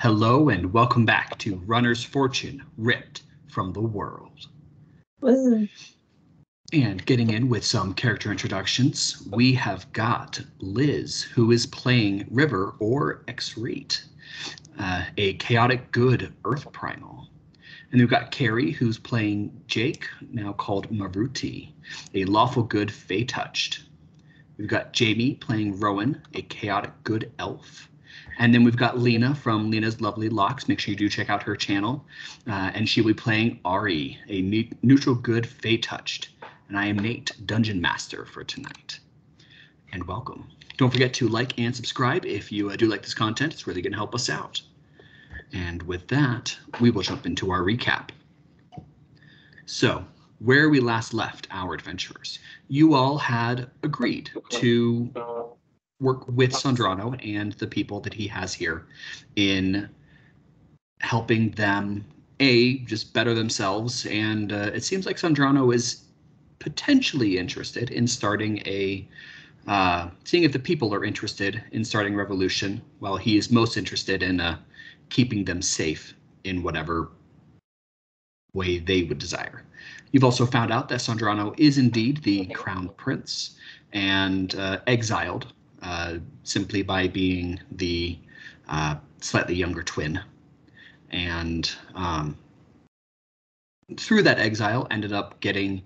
Hello and welcome back to Runner's Fortune, Ripped from the World. Woo. And getting in with some character introductions, we have got Liz, who is playing River or X-Rate, a chaotic good Earth Primal. And we've got Carrie, who's playing Jake, now called Maruti, a lawful good Fey Touched. We've got Jamie playing Rowan, a chaotic good elf. And then we've got Lena from Lena's Lovely Locks. Make sure you do check out her channel. And she'll be playing Ari, a neutral good Fey Touched. And I am Nate, Dungeon Master for tonight. And welcome. Don't forget to like and subscribe if you do like this content. It's really going to help us out. And with that, we will jump into our recap. So, where we last left our adventurers, you all had agreed to work with Sandrano and the people that he has here in helping them, just better themselves. And it seems like Sandrano is potentially interested in starting seeing if the people are interested in starting revolution, while he is most interested in keeping them safe in whatever way they would desire. You've also found out that Sandrano is indeed the crown prince and exiled simply by being the slightly younger twin. And through that exile ended up getting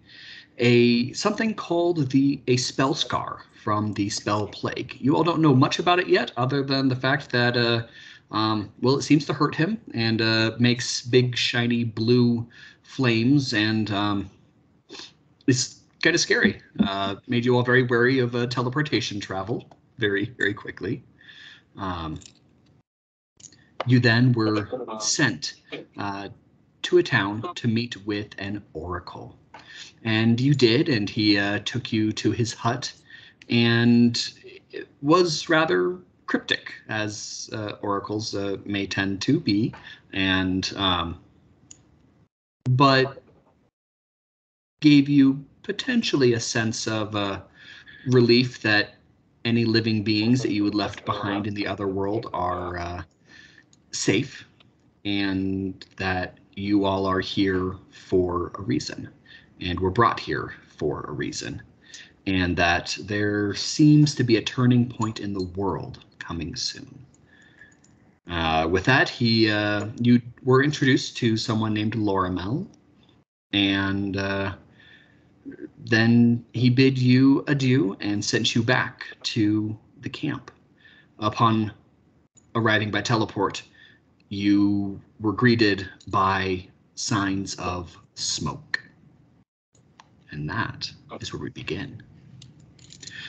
something called a spell scar from the spell plague. You all don't know much about it yet, other than the fact that it seems to hurt him and makes big shiny blue flames, and it's kind of scary. Made you all very wary of teleportation travel very, very quickly. You then were sent to a town to meet with an oracle. And you did, and he took you to his hut, and it was rather cryptic, as oracles may tend to be, and but gave you potentially a sense of relief that any living beings that you had left behind in the other world are safe, and that you all are here for a reason, and were brought here for a reason, and that there seems to be a turning point in the world coming soon. With that, you were introduced to someone named Loramel, and then he bid you adieu and sent you back to the camp. Upon arriving by teleport, you were greeted by signs of smoke. And that is where we begin.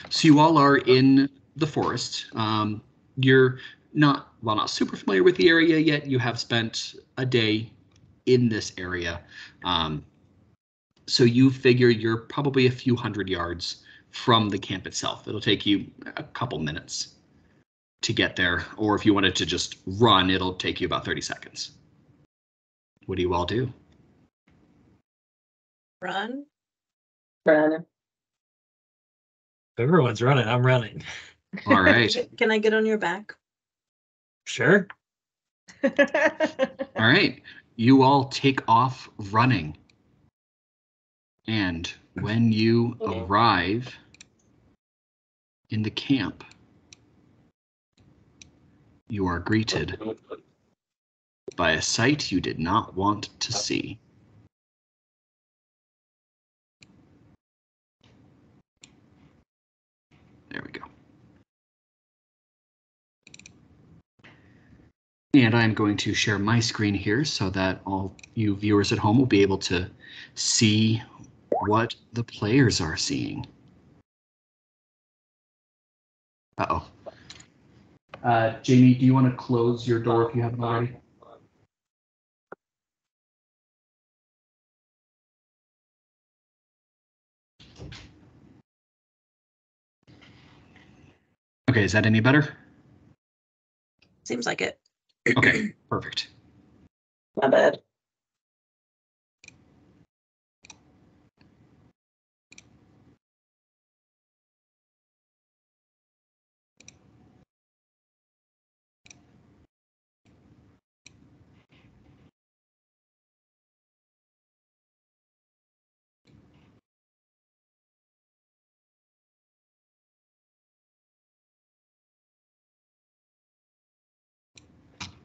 So you all are in the forest. You're not super familiar with the area yet. You have spent a day in this area. So you figure you're probably a few hundred yards from the camp itself. It'll take you a couple minutes to get there, or if you wanted to just run, it'll take you about 30 seconds. What do you all do? Run. Run. Everyone's running. I'm running. All right. Can I get on your back? Sure. All right. You all take off running. And when you arrive in the camp, you are greeted by a sight you did not want to see. There we go. And I'm going to share my screen here so that all you viewers at home will be able to see what the players are seeing. Uh-oh. Jamie, do you want to close your door if you haven't already? Okay, is that any better? Seems like it. Okay, perfect. My bad.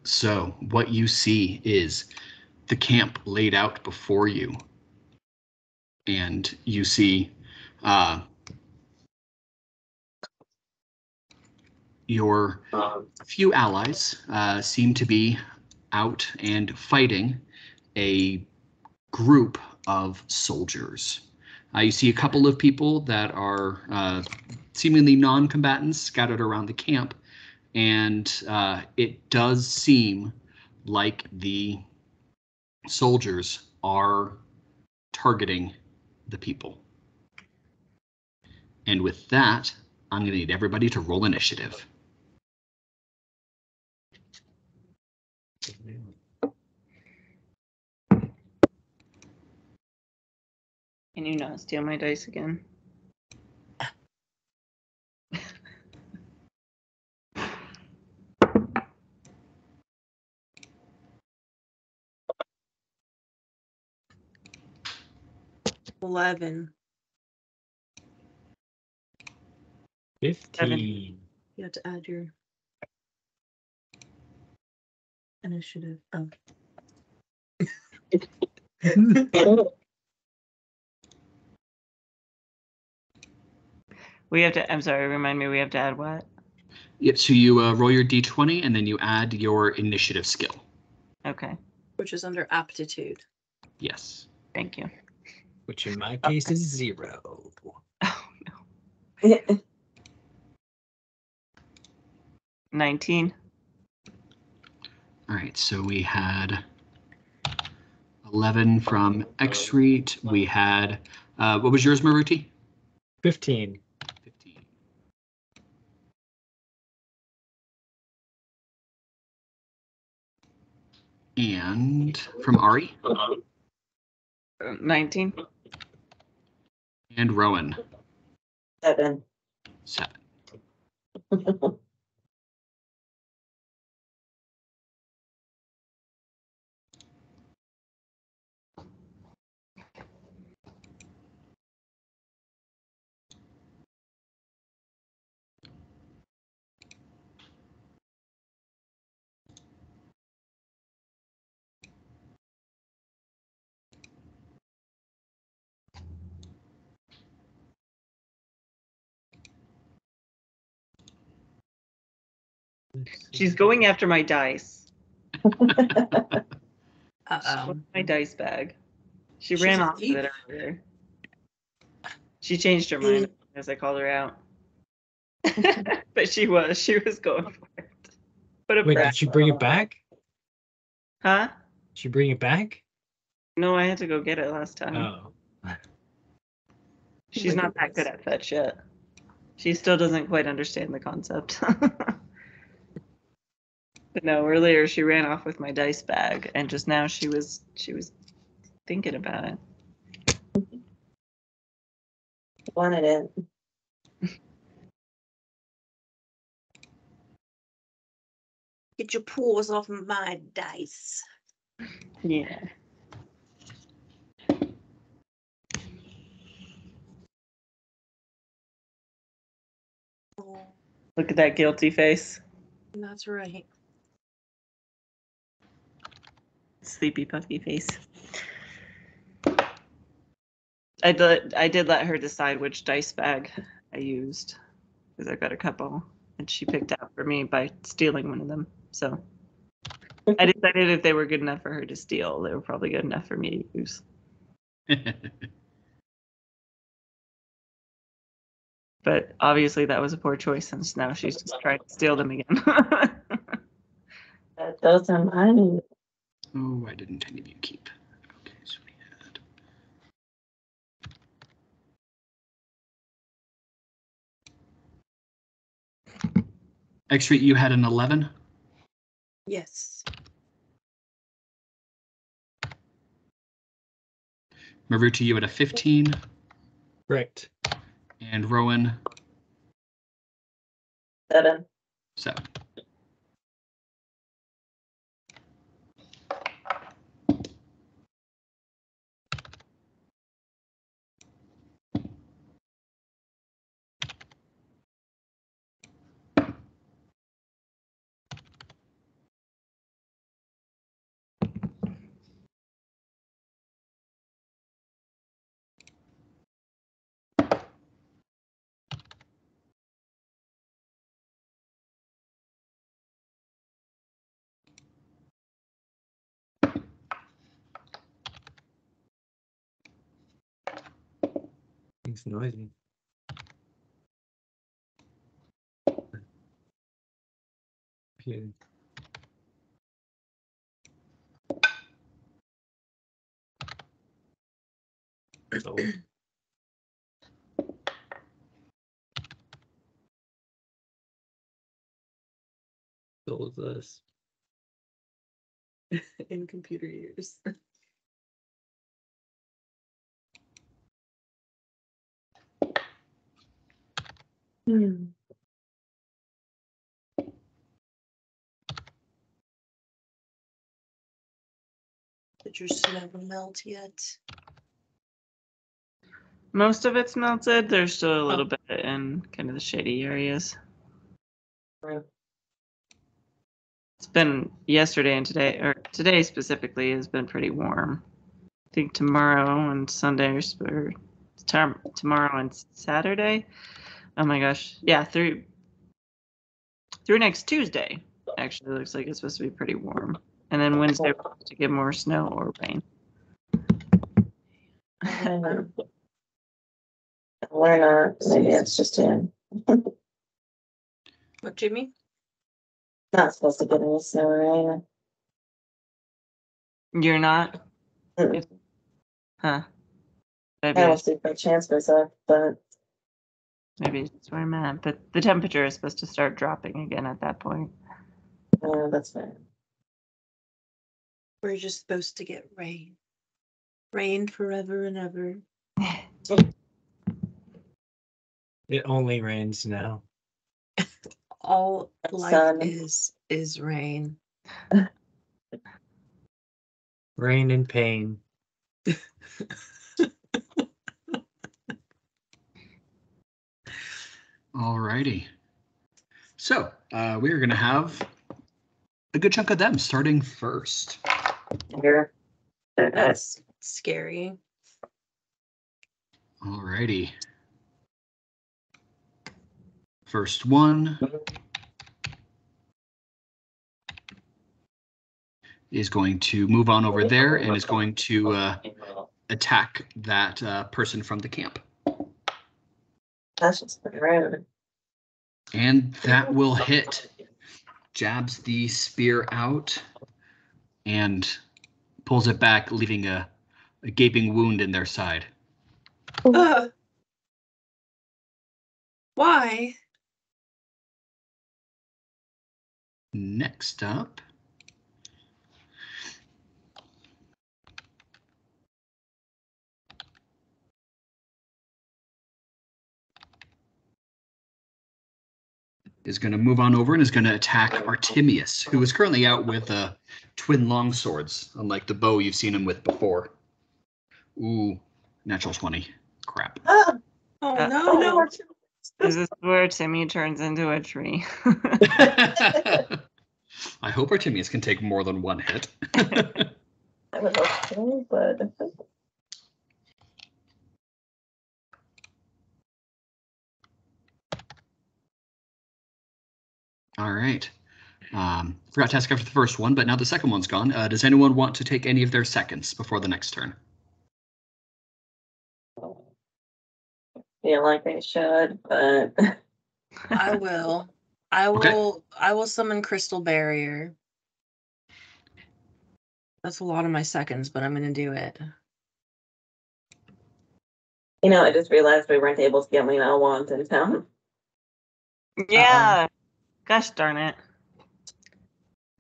So what you see is the camp laid out before you. And you see your few allies seem to be out and fighting a group of soldiers. You see a couple of people that are seemingly non-combatants scattered around the camp, and it does seem like the soldiers are targeting the people. And with that, I'm going to need everybody to roll initiative. Can you not steal my dice again? $11. 15. You have to add your initiative. Oh. We have to, I'm sorry, remind me, we have to add what? Yep, so you roll your d20 and then you add your initiative skill. Okay, Which is under aptitude. Yes. thank you. Which in my case is 0. Oh, no. 19. All right, so we had 11 from X-Reet. We had, what was yours, Maruti? 15. 15. And from Ari? 19. And Rowan? 7. 7. She's going after my dice. Uh-oh. My dice bag. She She's ran a off with thief. it earlier. She changed her mind as I called her out. But she was going for it. What a Wait, brat. did she bring it back? Huh? Did she bring it back? No, I had to go get it last time. Oh. She's not that good at fetch yet. She still doesn't quite understand the concept. But no, earlier she ran off with my dice bag, and just now she was thinking about it. Wanted it. Get your paws off my dice. Yeah. Oh, Look at that guilty face. that's right. Sleepy puppy face. I did let her decide which dice bag I used because I got a couple, and she picked out for me by stealing one of them. So I decided if they were good enough for her to steal, they were probably good enough for me to use. But obviously that was a poor choice since now she's just trying to steal them again. Those are mine. Oh, I didn't any of you keep. Okay, so we had. X-Ray, you had an 11? Yes. Maruti, you had a 15? Correct. And Rowan? 7. 7. Everything's noisy. Okay. So. So is this. In computer years. Hmm. Did your snow melt yet? Most of it's melted. There's still a little bit in kind of the shady areas. Right. It's been yesterday and today, or today specifically, has been pretty warm. I think tomorrow and Sunday, or tomorrow and Saturday. Oh my gosh, yeah, through next Tuesday. Actually, looks like it's supposed to be pretty warm, and then Wednesday we're supposed to get more snow or rain. We're not. Maybe it's just in. What, Jimmy? Not supposed to get any snow or You're not, rain. huh? I Maybe don't see by chance myself, but maybe that's where I'm at. But the temperature is supposed to start dropping again at that point. that's fine. We're just supposed to get rain. Rain forever and ever. It only rains now. All life Sun. is rain. Rain and pain. Alrighty. So we are going to have a good chunk of them starting first. Here. That's Scary. Alrighty. First one is going to move on over there and is going to attack that person from the camp. that's just pretty random. And that will hit. Jabs the spear out and pulls it back, leaving a gaping wound in their side. Why? Next up is going to move on over and is going to attack Artemius, who is currently out with twin longswords, unlike the bow you've seen him with before. Ooh, natural 20. Crap. Oh Oh, no. Is this where Timmy turns into a tree? I hope Artemius can take more than one hit. I would hope so, but All right. Forgot to ask after the first one, but now the second one's gone. Does anyone want to take any of their seconds before the next turn? feel like they should, but I will. I will summon Crystal Barrier. That's a lot of my seconds, but I'm gonna do it. I just realized we weren't able to get Lena a wand in town. Yeah. Gosh darn it.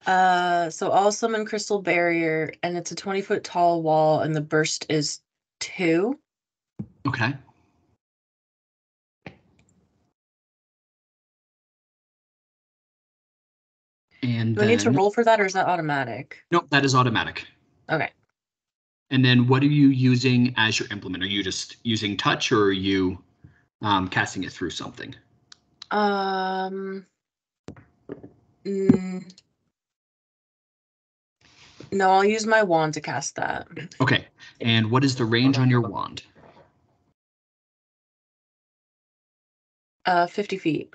So I'll summon Crystal Barrier, and it's a 20-foot tall wall, and the burst is 2. Okay. And Do I need to roll for that, or is that automatic? Nope, that is automatic. Okay. And then what are you using as your implement? Are you just using touch, or are you casting it through something? No, I'll use my wand to cast that. Okay. And what is the range on your wand? 50 feet.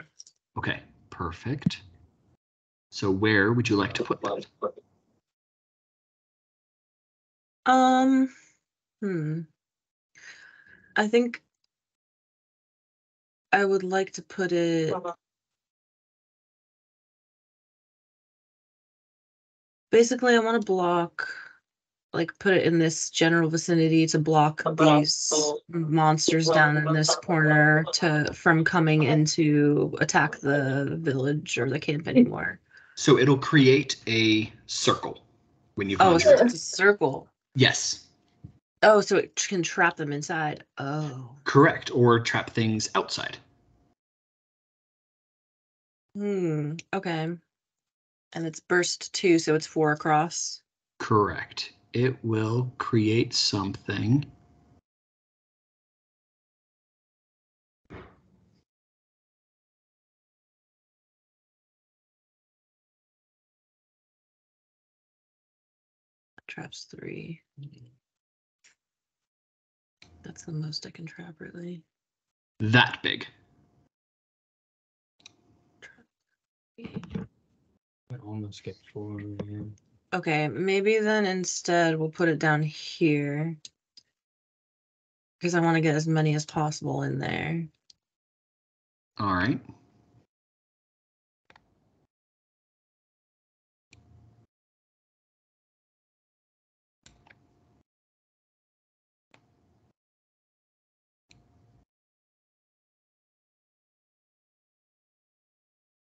Okay, perfect. So where would you like to put that? I think I would like to put it. Basically, I want to block, like, put it in this general vicinity to block these monsters down in this corner from coming into attack the village or the camp anymore. So it'll create a circle when you Oh, conjure so it. it's a circle. Yes, Oh, so it can trap them inside. Oh. correct. Or trap things outside. Okay. And it's burst 2, so it's 4 across. Correct. It will create something. Traps 3. That's the most I can trap, really. That big. I almost get 4 again. Okay, maybe then instead we'll put it down here. Because I want to get as many as possible in there. All right.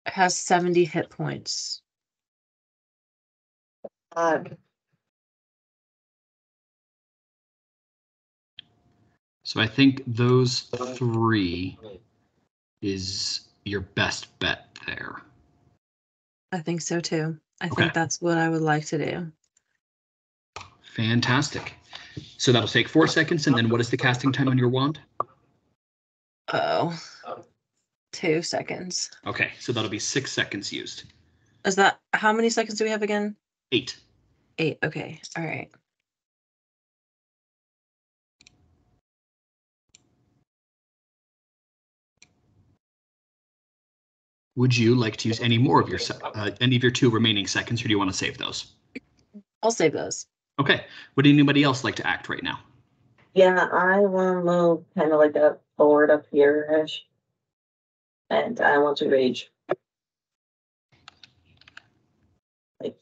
It has 70 hit points. So I think those 3 is your best bet there. I think so too. I Okay. think that's what I would like to do. Fantastic. So that'll take 4 seconds, and then what is the casting time on your wand? Oh. 2 seconds. Okay, so that'll be 6 seconds used. Is that, how many seconds do we have again? 8. 8, okay, all right. Would you like to use any more of your any of your 2 remaining seconds, or do you want to save those? I'll save those. Okay. Would anybody else like to act right now? Yeah, I want to move kind of like up forward up here-ish. And I want to rage. Like,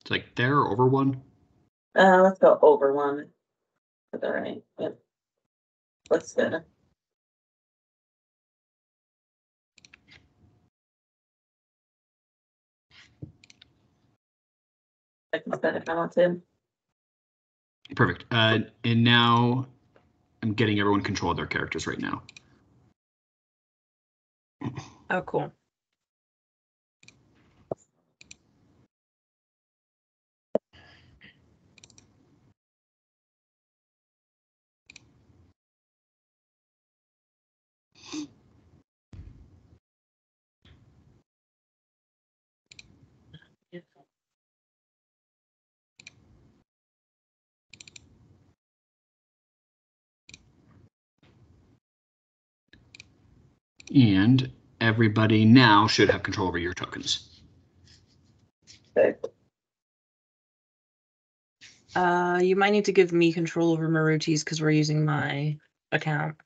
It's like there or over 1? let's go over 1. All right. Yep. Looks good. I can spend if I want to. Perfect. And now I'm getting everyone control of their characters right now. Oh, cool. And everybody now should have control over your tokens. Okay. You might need to give me control over Maruti's because we're using my account.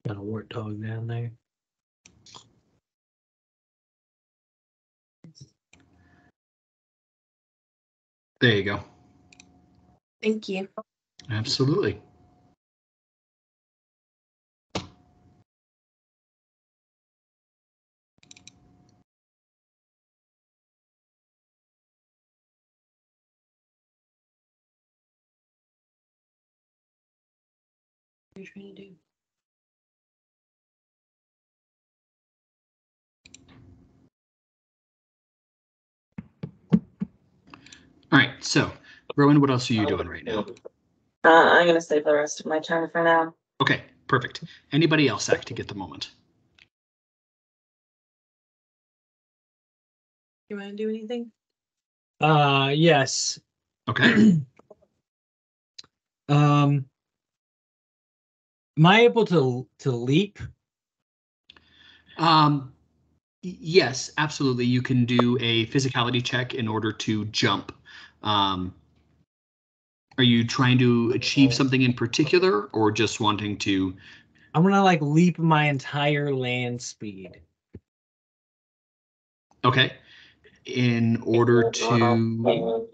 Got a warthog down there. There you go. Thank you. Absolutely. What are you trying to do? All right, so Rowan, what else are you doing right now? I'm gonna stay for the rest of my turn for now. Okay, perfect. Anybody else acting at the moment? You want to do anything? Yes. Okay. Am I able to leap? Yes, absolutely. You can do a physicality check in order to jump. Are you trying to achieve something in particular or just wanting to? I'm gonna like leap my entire land speed. Okay. In order to.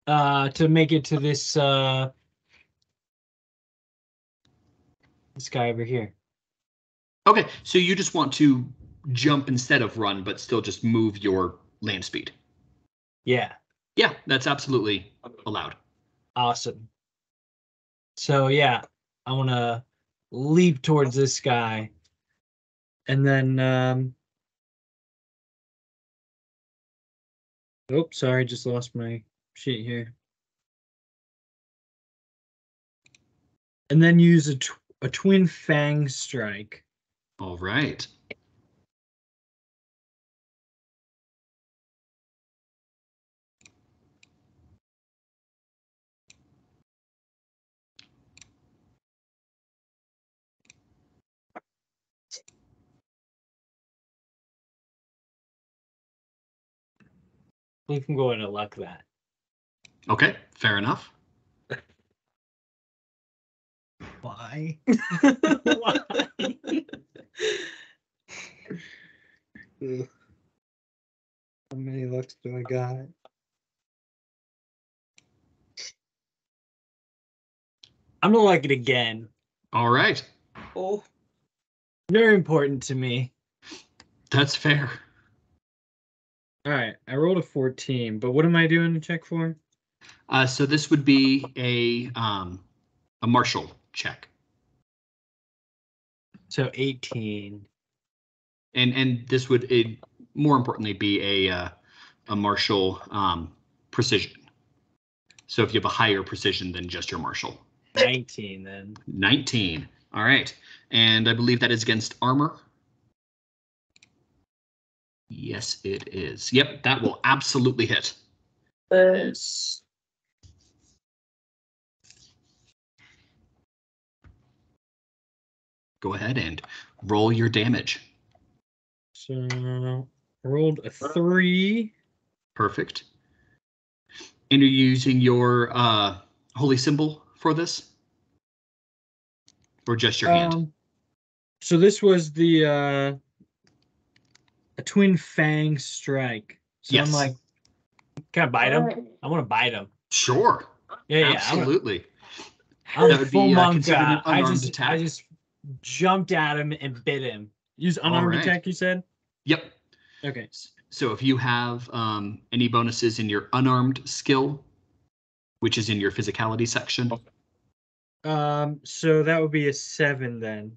To make it to this guy over here. Okay, so you just want to jump instead of run, but still just move your land speed. Yeah. Yeah, that's absolutely allowed. Awesome. So yeah, I wanna leap towards this guy. And then oh, sorry, just lost my sheet here. And then use a twin fang strike. All right. We can go into luck that. Okay, fair enough. Why? Why? How many lucks do I got? I'm gonna like it again. All right, Oh, Very important to me. that's fair. All right, I rolled a 14, but what am I doing to check for? So this would be a martial check, So 18. and this would more importantly be a martial precision. So if you have a higher precision than just your martial. 19 then. 19. All right, and I believe that is against armor. Yes, it is. Yep, that will absolutely hit. Yes. Go ahead and roll your damage. So I rolled a 3. Perfect. And you're using your holy symbol for this? Or just your hand? So this was the a twin fang strike. So Yes. I'm like, can I bite him? I want to bite him. Sure. Yeah, Absolutely. I'm That would full be monk. considered an I unarmed attack. I just jumped at him and bit him. Use All unarmed right. attack, you said? Yep. Okay. So if you have any bonuses in your unarmed skill, which is in your physicality section. So that would be a 7 then.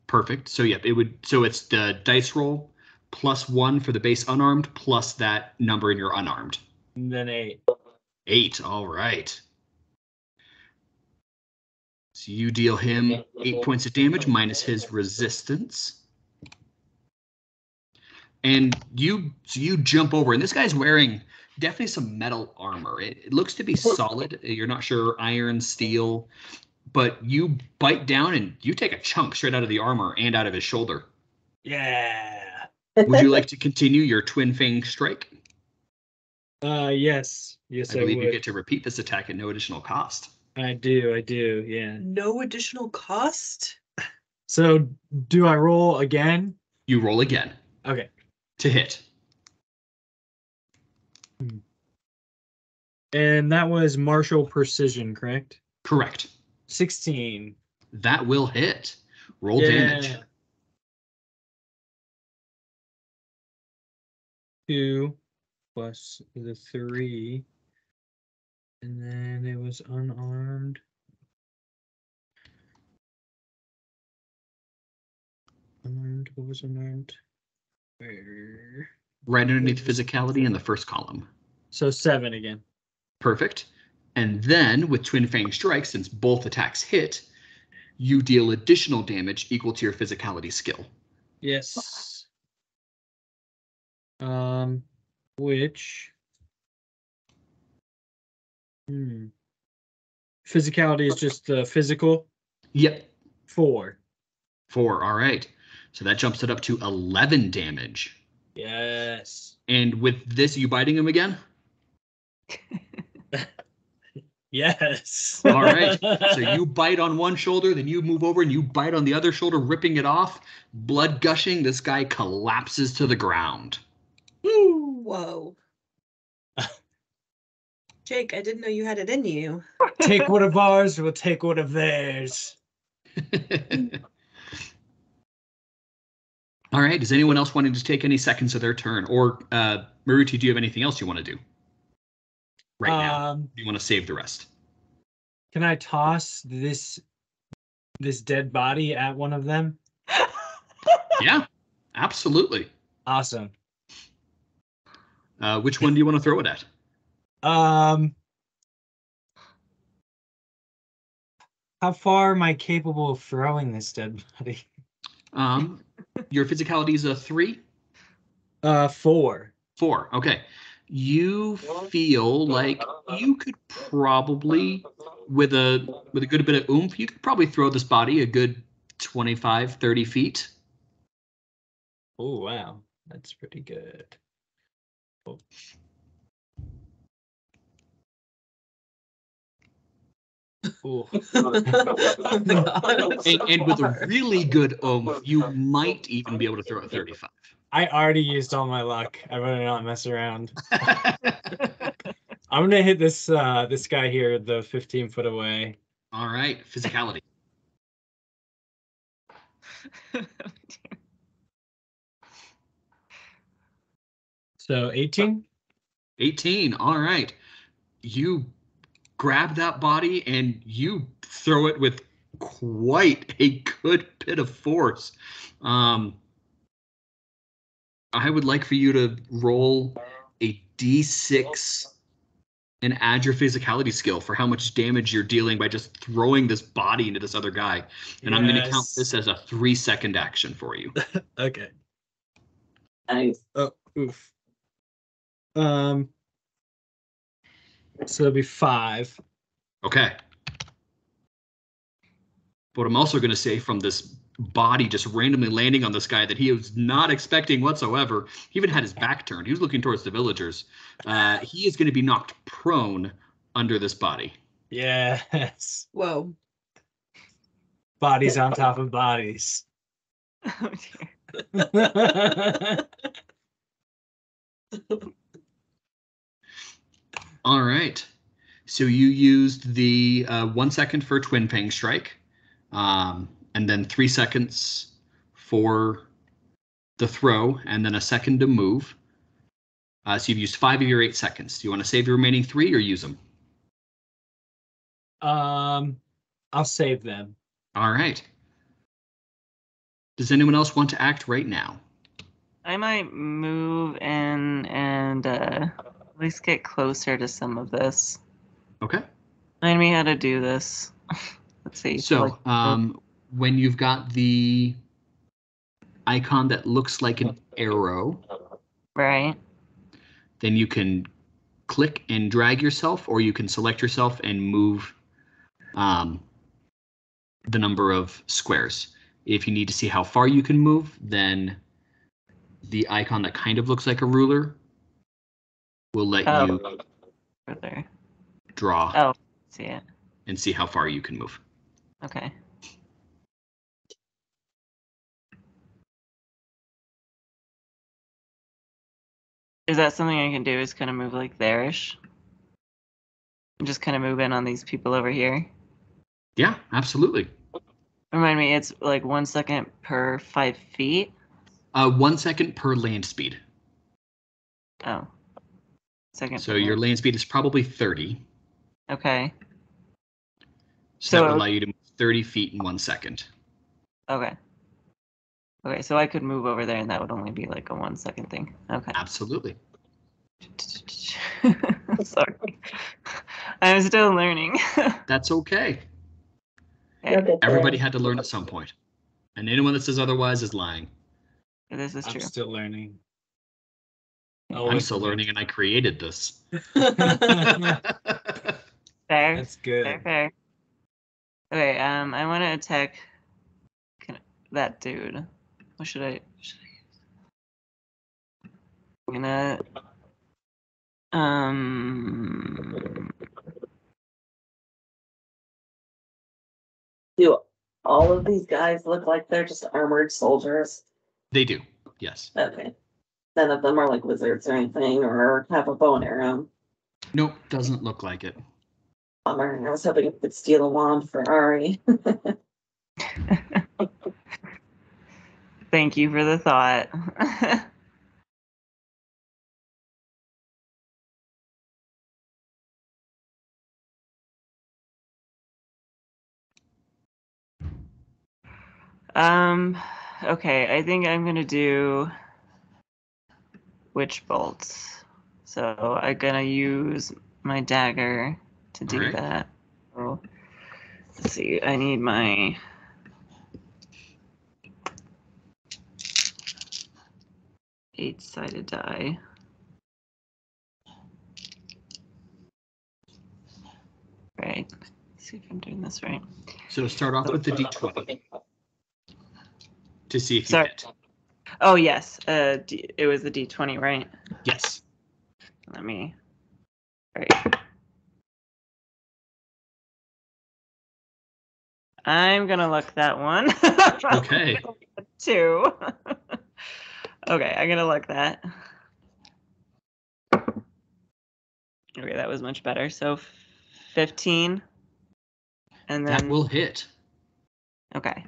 Perfect. So yep, it would. So it's the dice roll +1 for the base unarmed plus that number in your unarmed. And then 8. 8. All right. So you deal him 8 points of damage minus his resistance. And you jump over, and this guy's wearing definitely some metal armor. It looks to be solid. You're not sure iron, steel, but you bite down and you take a chunk straight out of the armor and out of his shoulder. Yeah. Would you like to continue your twin fang strike? Yes. Yes, I believe you would. get to repeat this attack at no additional cost. I do, yeah. no additional cost? So do I roll again? You roll again Okay. to hit. And that was martial precision, correct? Correct. 16. That will hit. Roll damage. 2 plus the 3. And then it was unarmed. Unarmed, what was unarmed? Where? Right underneath physicality in the first column. So 7 again. Perfect. And then with Twin Fang Strike, since both attacks hit, you deal additional damage equal to your physicality skill. Yes. Which physicality is just physical? Yep. 4. 4, all right. So that jumps it up to 11 damage. Yes. And with this, are you biting him again? Yes. All right. So you bite on one shoulder, then you move over and you bite on the other shoulder, ripping it off. Blood gushing, this guy collapses to the ground. Whoa. Jake, I didn't know you had it in you. Take one of ours, we'll take one of theirs. All right. Is anyone else wanting to take any seconds of their turn? Or, Maruti, do you have anything else you want to do? Right now. Do you want to save the rest? Can I toss this dead body at one of them? Yeah, absolutely. Awesome. Which one do you want to throw it at? How far am I capable of throwing this dead body? Your physicality is a 3? 4. 4. Okay. You feel like you could probably, with a good bit of oomph, you could probably throw this body a good 25, 30 feet. Oh, wow. That's pretty good. Oh. Ooh. And with a really good oomph, you might even be able to throw a 35. I already used all my luck. I better not mess around. I'm gonna hit this this guy here, the 15 foot away. All right, physicality. So 18? 18. All right. You grab that body and you throw it with quite a good bit of force. I would like for you to roll a d6 and add your physicality skill for how much damage you're dealing by just throwing this body into this other guy. And I'm going to count this as a 3-second action for you. Okay. Nice. Oh, oof. So it'll be 5. Okay. But I'm also going to say from this body just randomly landing on this guy that he was not expecting whatsoever. He even had his back turned. He was looking towards the villagers. He is going to be knocked prone under this body. Yes. Whoa. Bodies on top of bodies. Oh, dear. All right. So you used the 1 second for Twin Fang Strike, and then 3 seconds for the throw, and then a second to move. So you've used 5 of your 8 seconds. Do you want to save your remaining 3 or use them? I'll save them. All right. Does anyone else want to act right now? I might move in and at least get closer to some of this. Okay. Remind me how to do this. Let's see. So, when you've got the icon that looks like an arrow, Right. then you can click and drag yourself, or you can select yourself and move the number of squares. If you need to see how far you can move, then the icon that kind of looks like a ruler will let you Further. draw Oh, see it. and see how far you can move. Okay. Is that something I can do? Is kind of move like there-ish? And just kind of move in on these people over here? Yeah, absolutely. Remind me, it's like 1 second per 5 feet? 1 second per land speed. Oh. Second. So your land speed is probably 30. Okay. So that would allow you to move 30 feet in 1 second. Okay. Okay, so I could move over there and that would only be like a 1 second thing. Okay. Absolutely. Sorry. I'm still learning. That's okay. You'll get there. Everybody had to learn at some point. And anyone that says otherwise is lying. This is I'm true. still learning. I'm still learning and I created this. Fair. That's good. Fair. Okay, I want to attack that dude. What should I use? I'm gonna Do all of these guys look like they're just armored soldiers? They do, yes. Okay. None of them are like wizards or anything, or have a bow and arrow. Nope, doesn't look like it. Bummer. I was hoping I could steal a wand for Ari. Thank you for the thought. Okay, I think I'm gonna do witch bolts. So I'm gonna use my dagger to do Alright. that. So, let's see, I need my eight-sided die. Right. Let's see if I'm doing this right. So start off with the D20 to see if you Sorry. hit. Oh yes, it was the D20, right? Yes. Let me. All right. I'm gonna look that one. Okay. 2. Okay, I'm gonna look that. Okay, that was much better. So 15, and then That will hit. okay.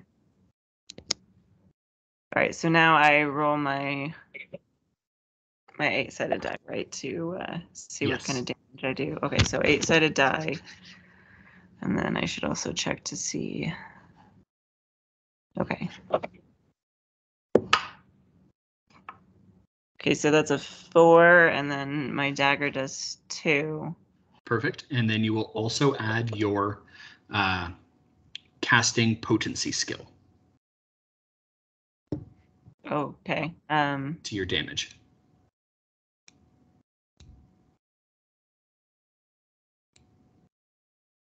All right, so now I roll my 8-sided die, right, to see what Yes. kind of damage I do. Okay, so 8-sided die, and then I should also check to see. Okay. Okay, so that's a 4, and then my dagger does 2. Perfect. And then you will also add your casting potency skill Okay. to your damage.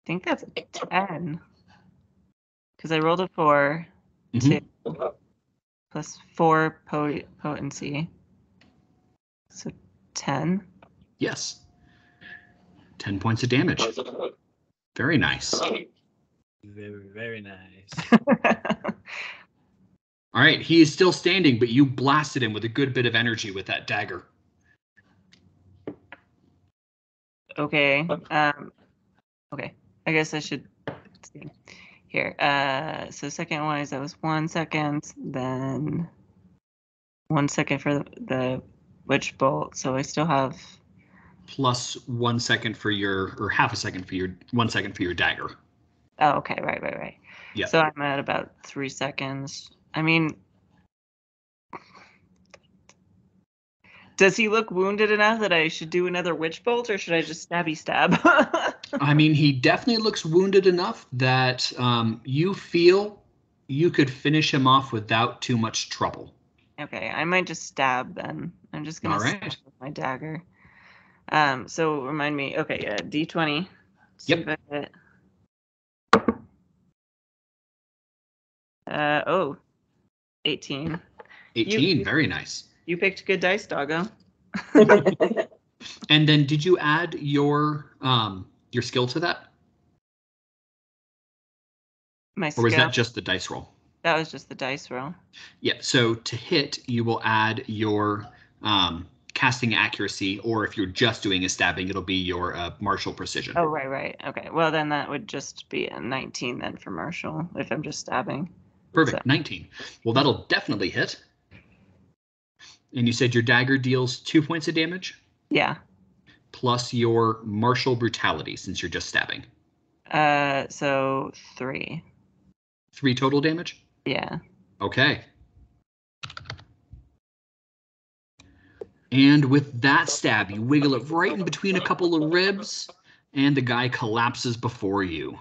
I think that's a 10. Because I rolled a 4, Mhm. 2, plus 4 potency. So 10. Yes. 10 points of damage. Very nice. Very, very nice. All right, he is still standing, but you blasted him with a good bit of energy with that dagger. Okay. Okay. I guess I should see here. So second wise, that was 1 second, then 1 second for the witch bolt. So I still have Plus 1 second for your, or half a second for your, 1 second for your dagger. Oh, okay, right. Yeah. So I'm at about 3 seconds. I mean, does he look wounded enough that I should do another witch bolt, or should I just stabby stab? I mean, he definitely looks wounded enough that you feel you could finish him off without too much trouble. Okay, I might just stab then. I'm just gonna All stab right. with my dagger. So remind me. Okay, D20. See Yep. if I hit. Oh, 18. 18, very nice. You picked good dice, doggo. And then did you add your skill to that? My Or skill. was that just the dice roll? That was just the dice roll. Yeah, so to hit, you will add your casting accuracy, or if you're just doing a stabbing, it'll be your martial precision. Oh, right. Okay, well then that would just be a 19 then for martial if I'm just stabbing. Perfect, So. 19. Well, that'll definitely hit. And you said your dagger deals 2 points of damage? Yeah. Plus your martial brutality, since you're just stabbing. So 3. 3 total damage? Yeah. Okay. And with that stab, you wiggle it right in between a couple of ribs, And the guy collapses before you.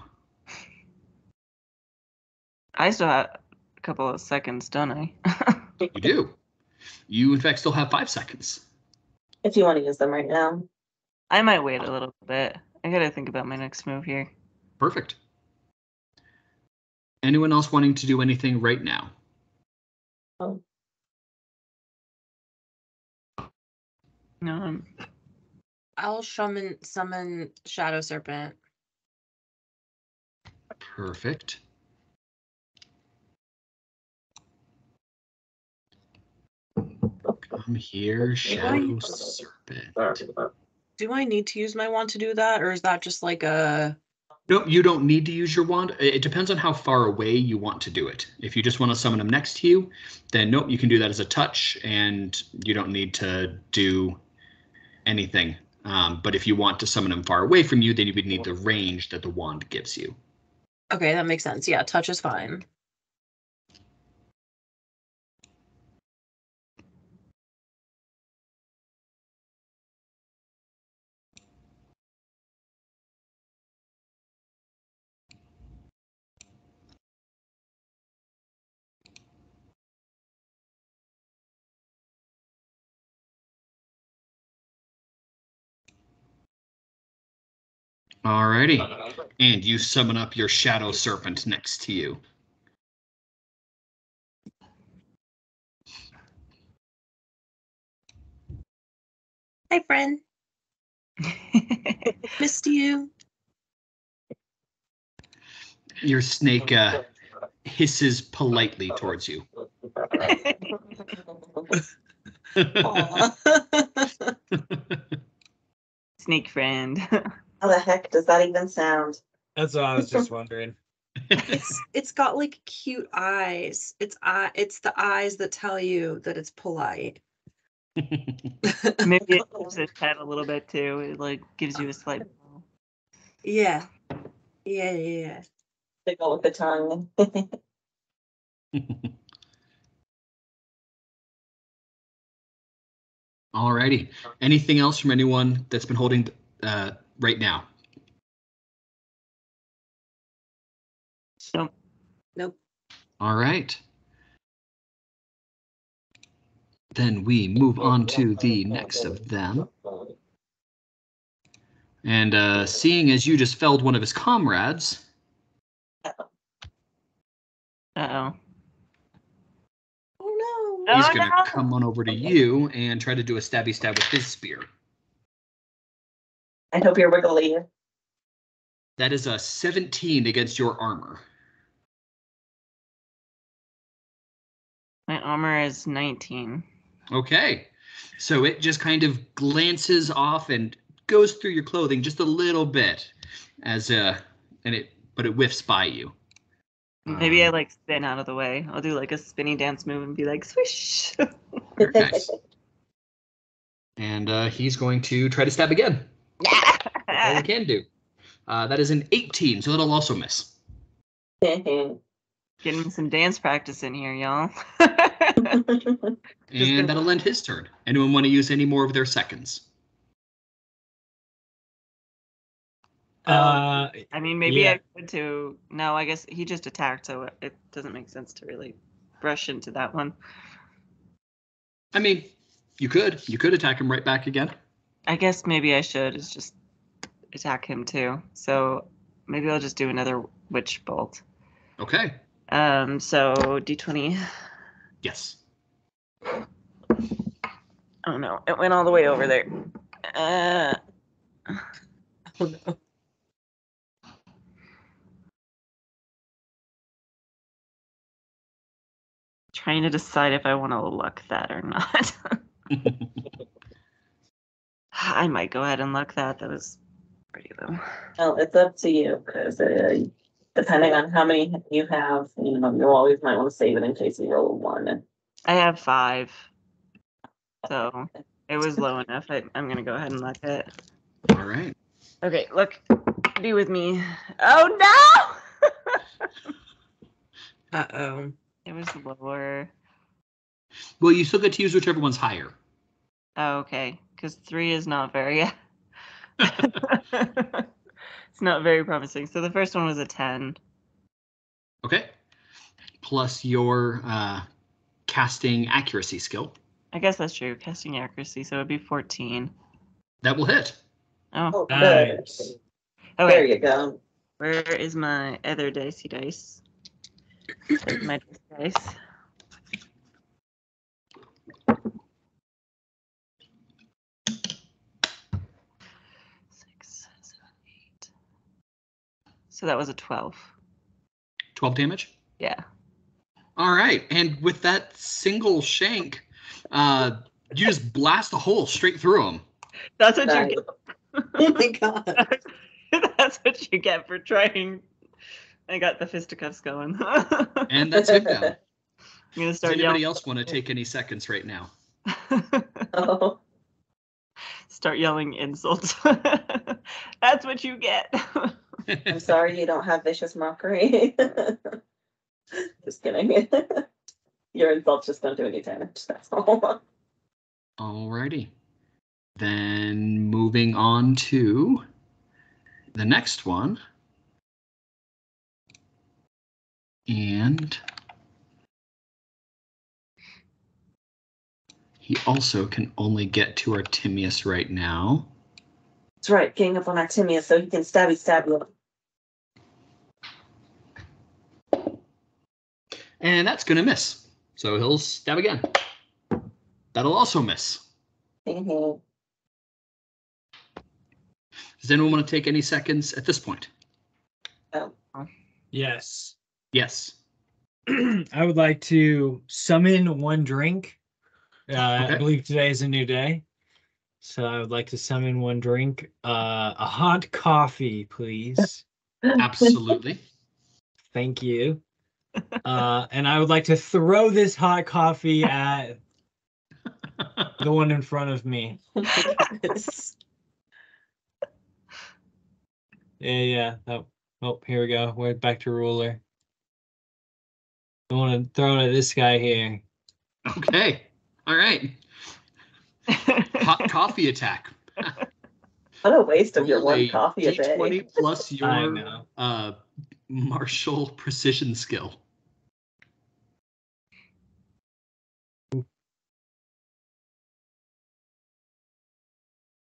I still have a couple of seconds, don't I? You do. You, in fact, still have 5 seconds. If you want to use them right now. I might wait a little bit. I gotta think about my next move here. Perfect. Anyone else wanting to do anything right now? Oh. No, I'll summon Shadow Serpent. Perfect. Come here, Shadow Serpent. Do I need to use my wand to do that, or is that just like a... Nope, you don't need to use your wand. It depends on how far away you want to do it. If you just want to summon them next to you, then nope, you can do that as a touch, and you don't need to do anything. But if you want to summon them far away from you, then you would need the range that the wand gives you. Okay, that makes sense. Yeah, touch is fine. Alrighty. And you summon up your Shadow Serpent next to you. Hi, friend. Missed you. Your snake hisses politely towards you. Aw. sneak friend. How the heck does that even sound? That's what I was just wondering. It's got like cute eyes. It's the eyes that tell you that it's polite. Maybe it gives its head a little bit too. It like gives you a slight. Yeah. Yeah. They go with the tongue. Alrighty. Anything else from anyone that's been holding right now? Nope. All right. Then we move on to the next of them. And seeing as you just felled one of his comrades. Uh-oh. Oh no. He's Oh, going to no. come on over to you and try to do a stabby stab with his spear. I hope you're wiggly. That is a 17 against your armor. My armor is 19. Okay. So it just kind of glances off and goes through your clothing just a little bit but it whiffs by you. Maybe I like spin out of the way. I'll do like a spinny dance move and be like swish. Very nice. And he's going to try to stab again. All we can do. That is an 18, so it'll also miss. Getting some dance practice in here, y'all. And that'll end his turn. Anyone want to use any more of their seconds? I mean, maybe yeah. I could too. No, I guess he just attacked, so it doesn't make sense to really rush into that one. I mean, you could attack him right back again. I guess maybe I should is just attack him too. So maybe I'll just do another witch bolt. Okay. So D20. Yes. Oh no, it went all the way over there. Oh no. Trying to decide if I want to luck that or not. I might go ahead and luck that. That was pretty low. Well, it's up to you because depending on how many you have, you always might want to save it in case you roll a 1. I have 5. So it was low enough. I'm going to go ahead and luck it. All right. Okay, look. Be with me. Oh, no! Uh-oh. It was lower. Well, you still get to use whichever one's higher. Oh, okay. Because 3 is not very... It's not very promising. So the first one was a 10. Okay. Plus your casting accuracy skill. I guess that's true. Casting accuracy, so it'd be 14. That will hit. Oh, Oh, Nice. good. okay. There you go. Where is my other dicey dice? There's my dice. Six, 7, 8. So that was a 12. 12 damage. Yeah. All right. And with that single shank, you just blast a hole straight through him. That's what Nice. you get. Oh my god. That's what you get for trying. I got the fisticuffs going. And that's him down. I'm gonna Does start anybody yelling. else want to take any seconds right now? Oh, Start yelling insults. That's what you get. I'm sorry you don't have vicious mockery. Just kidding. Your insults just don't do any damage. That's all. Alrighty. Then moving on to the next one. And he also can only get to Artemius right now. That's right, getting up on Artemius so he can stab you. And that's going to miss. So he'll stab again. That'll also miss. Mhm. Does anyone want to take any seconds at this point? Oh. Yes. Yes. I would like to summon one drink. Okay. I believe today is a new day. So I would like to summon one drink. A hot coffee, please. Absolutely. Thank you. And I would like to throw this hot coffee at the one in front of me. Oh my goodness. Yeah. Oh, here we go. We're back to ruler. I want to throw it at this guy here. Okay. All right. Hot coffee attack. What a waste of your Roll one a coffee a day. D20 plus I your know. martial precision skill. Ooh.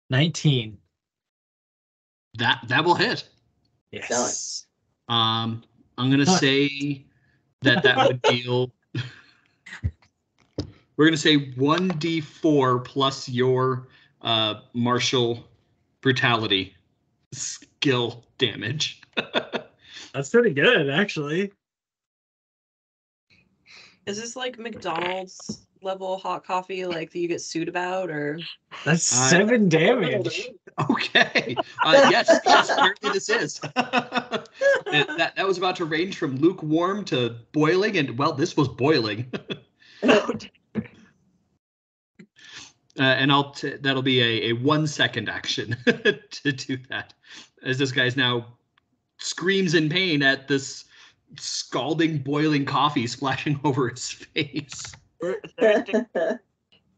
19. That will hit. Yes. I'm gonna Huh. say that would deal. We're gonna say 1d4 plus your martial brutality skill damage. That's pretty good, actually. Is this like McDonald's level hot coffee like that you get sued about, or That's 7 damage. Okay. Yes, apparently this is. that was about to range from lukewarm to boiling, and well, this was boiling. And that'll be a 1 second action to do that, as this guy's now screams in pain at this scalding, boiling coffee splashing over his face. There's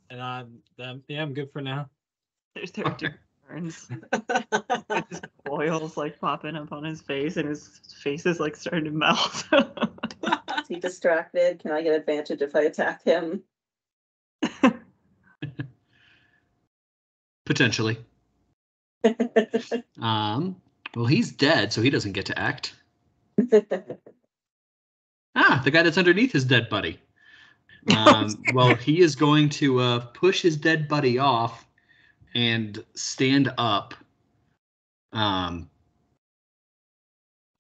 And I'm good for now. different burns. It just boils like popping up on his face, and his face is like starting to melt. Is he distracted? Can I get advantage if I attack him? Potentially. Well, he's dead, so he doesn't get to act. The guy that's underneath his dead buddy. Well, he is going to push his dead buddy off and stand up. And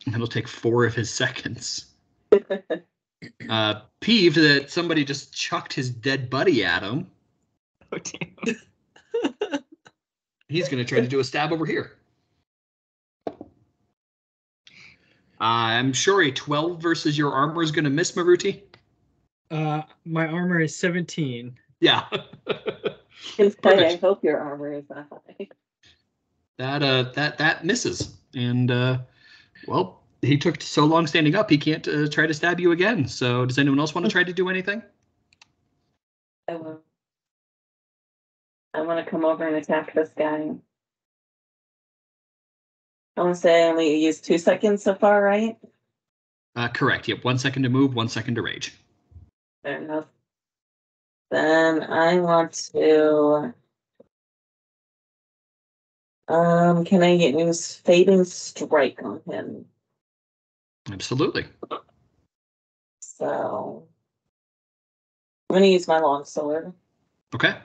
it'll take 4 of his seconds. Peeved that somebody just chucked his dead buddy at him. Oh, damn. He's going to try to do a stab over here. I'm sure a 12 versus your armor is going to miss, Maruti. My armor is 17. Yeah. I hope your armor is that high. That misses. And well, he took so long standing up, he can't try to stab you again. So does anyone else want to try to do anything? I will. I want to come over and attack this guy. I want to say I only used 2 seconds so far, right? Correct. Yep. 1 second to move, 1 second to rage. Fair enough. Then I want to. Can I use Fading Strike on him? Absolutely. So I'm gonna use my longsword. Okay.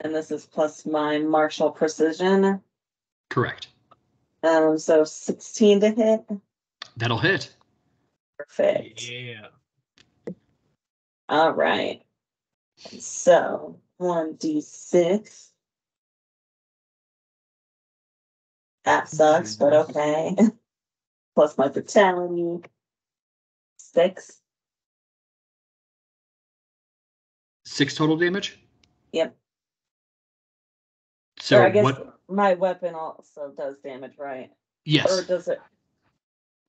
And this is plus my martial precision. Correct. So 16 to hit. That'll hit. Perfect. Yeah. All right. So 1d6. That sucks, but okay. Plus my brutality. 6. 6 total damage. Yep. So or I guess what? my weapon also does damage, right? Yes. Or does it?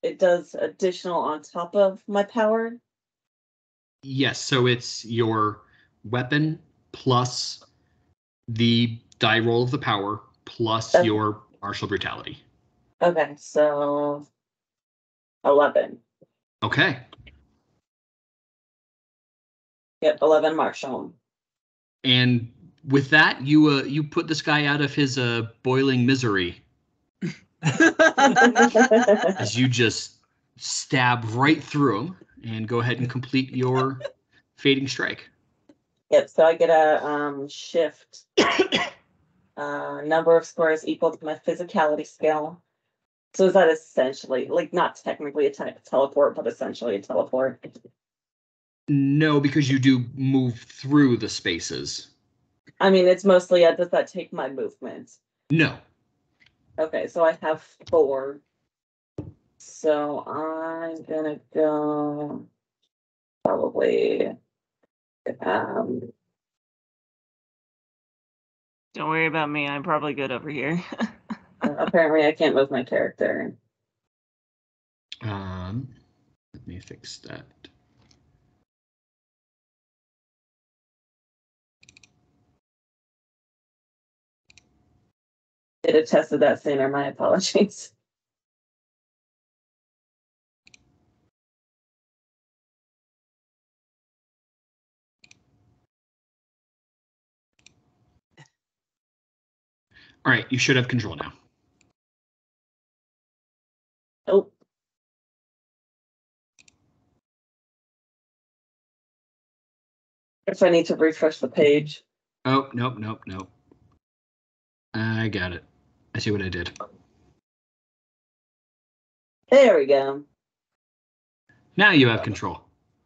It does additional on top of my power? Yes. So it's your weapon plus the die roll of the power plus Okay. your martial brutality. Okay, so 11. Okay. Yep, 11 martial. And with that, you put this guy out of his boiling misery as you just stab right through him and go ahead and complete your fading strike. Yep, so I get a shift. Number of squares equal to my physicality skill. So is that essentially, like, not technically a teleport, but essentially a teleport? No, because you do move through the spaces. I mean, it's mostly, does that take my movement? No. Okay, so I have 4. So I'm gonna go probably Don't worry about me. I'm probably good over here. apparently I can't move my character. Let me fix that. Should have tested that sooner, my apologies. All right, you should have control now. Oh. If I need to refresh the page. Oh, nope. I got it. I see what I did. There we go. Now you have control.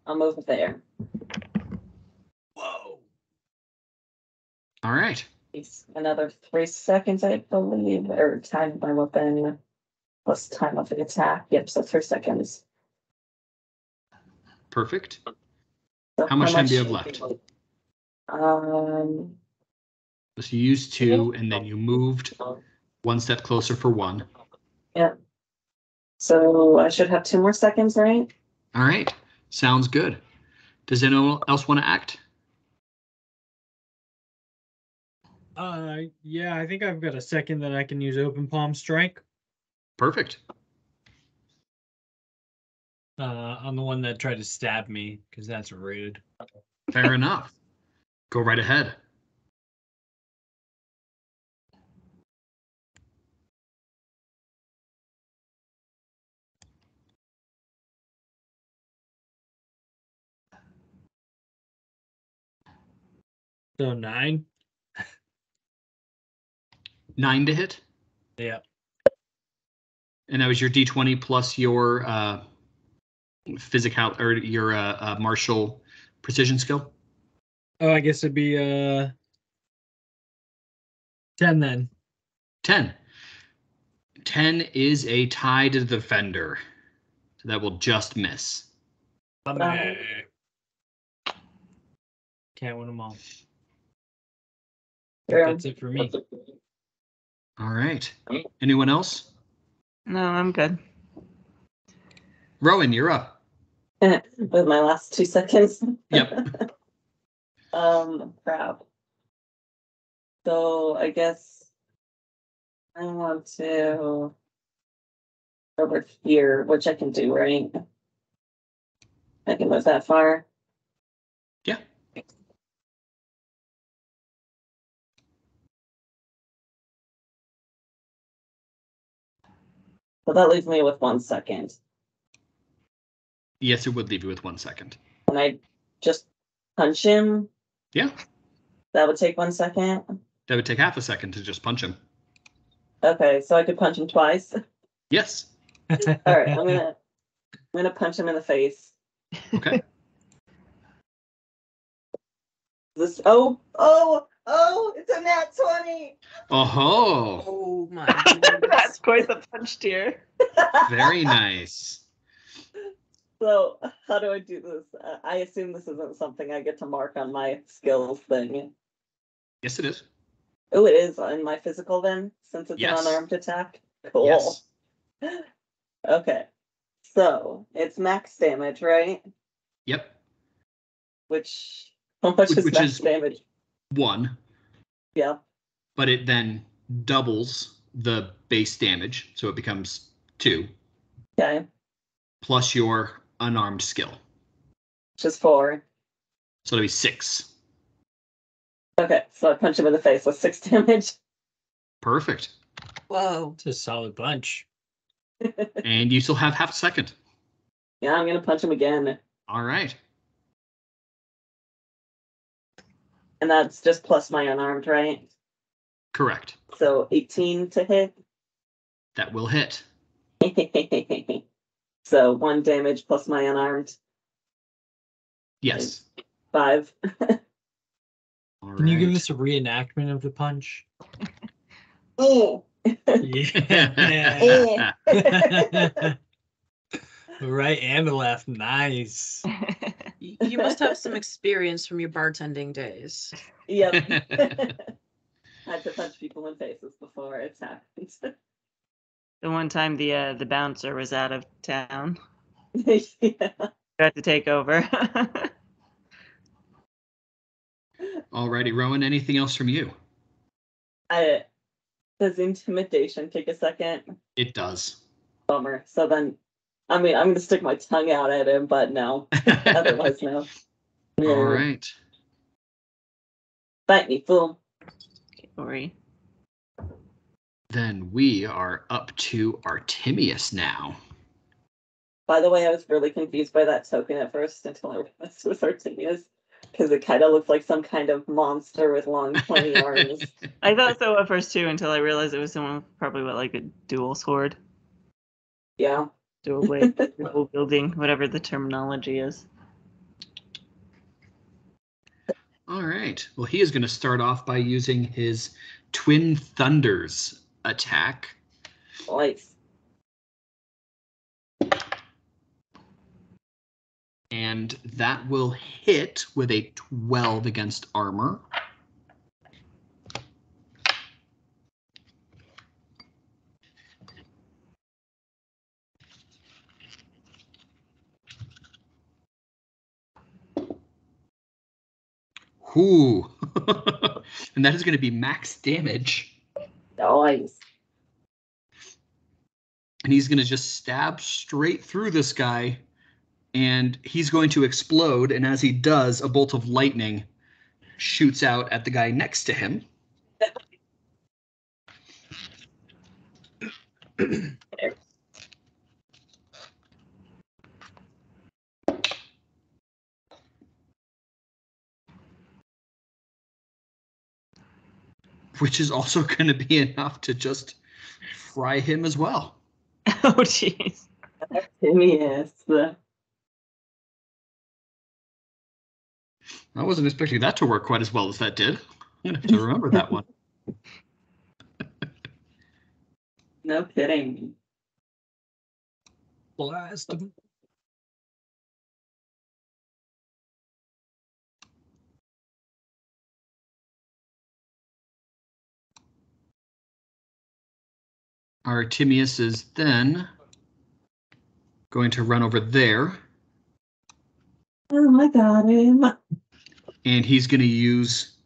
I'll move it there. Whoa. All right. It's another 3 seconds, I believe, or time of my weapon plus time of the attack. Yep, so 3 seconds. Perfect. So How much time do you have left? Um, So you used 2, and then you moved 1 step closer for 1. yeah. So I should have 2 more seconds, right? All right. Sounds good. Does anyone else want to act? Yeah, I think I've got a second that I can use open palm strike. Perfect. On the one that tried to stab me, because that's rude. Fair enough. Go right ahead. So 9. 9 to hit. Yeah. And that was your D20 plus your physical or your martial precision skill. Oh, I guess it'd be 10 then. 10. 10 is a tie to the defender. So that will just miss. Can't win them all. True. That's it for me. All right. Anyone else? No, I'm good. Rowan, you're up. With my last 2 seconds. Yep. Crap. So I guess I want to over here, which I can do, right? I can move that far. Yeah. So that leaves me with 1 second. Yes, it would leave you with 1 second. And I just punch him. Yeah. That would take 1 second. That would take half a second to just punch him. Okay, so I could punch him twice. Yes. All right, I'm gonna punch him in the face. Okay. It's a nat 20. Oh, Oh my goodness. That's quite the punch tier. very nice. So how do I do this? I assume this isn't something I get to mark on my skills thing. Yes, it is. Oh, it is on my physical then, since it's Yes. an unarmed attack. Cool. Yes. Okay. So it's max damage, right? Yep. How much is Which max is- damage? 1, Yeah. but it then doubles the base damage, so it becomes 2, Okay. plus your unarmed skill. Just 4. So it'll be 6. Okay, so I punch him in the face with 6 damage. Perfect. Whoa. It's a solid bunch. And you still have half a second. Yeah, I'm gonna punch him again. All right. And that's just plus my unarmed, right? Correct. So 18 to hit. That will hit. So 1 damage plus my unarmed. Yes. 5. All Can you give right. us a reenactment of the punch? Oh. Yeah. Right, and the left. Nice. You must have some experience from your bartending days. Yep. I had to punch people in faces before it's happened. The one time the bouncer was out of town, Yeah. got to take over. Alrighty, Rowan, anything else from you? Does intimidation take a second? It does. Bummer. So then, I'm gonna stick my tongue out at him, but no. Otherwise, no. Yeah. All right. Bite me, fool. Ori. Then we are up to Artemius now. By the way, I was really confused by that token at first until I realized it was Artemius, because it kind of looks like some kind of monster with long, pointy arms. I thought so at first too, until I realized it was someone probably with like a dual sword, Yeah. dual blade, dual wielding, whatever the terminology is. All right. Well, he is going to start off by using his Twin Thunders attack. Nice. And that will hit with a 12 against armor. Ooh. And that is going to be max damage. Nice. And he's going to just stab straight through this guy. And he's going to explode. And as he does, a bolt of lightning shoots out at the guy next to him. Which is also going to be enough to just fry him as well. Oh jeez. Artemius. I wasn't expecting that to work quite as well as that did. I'm going to have to remember that one. No kidding. Blast him. Artemius is then going to run over there. Oh, I got him. And he's going to use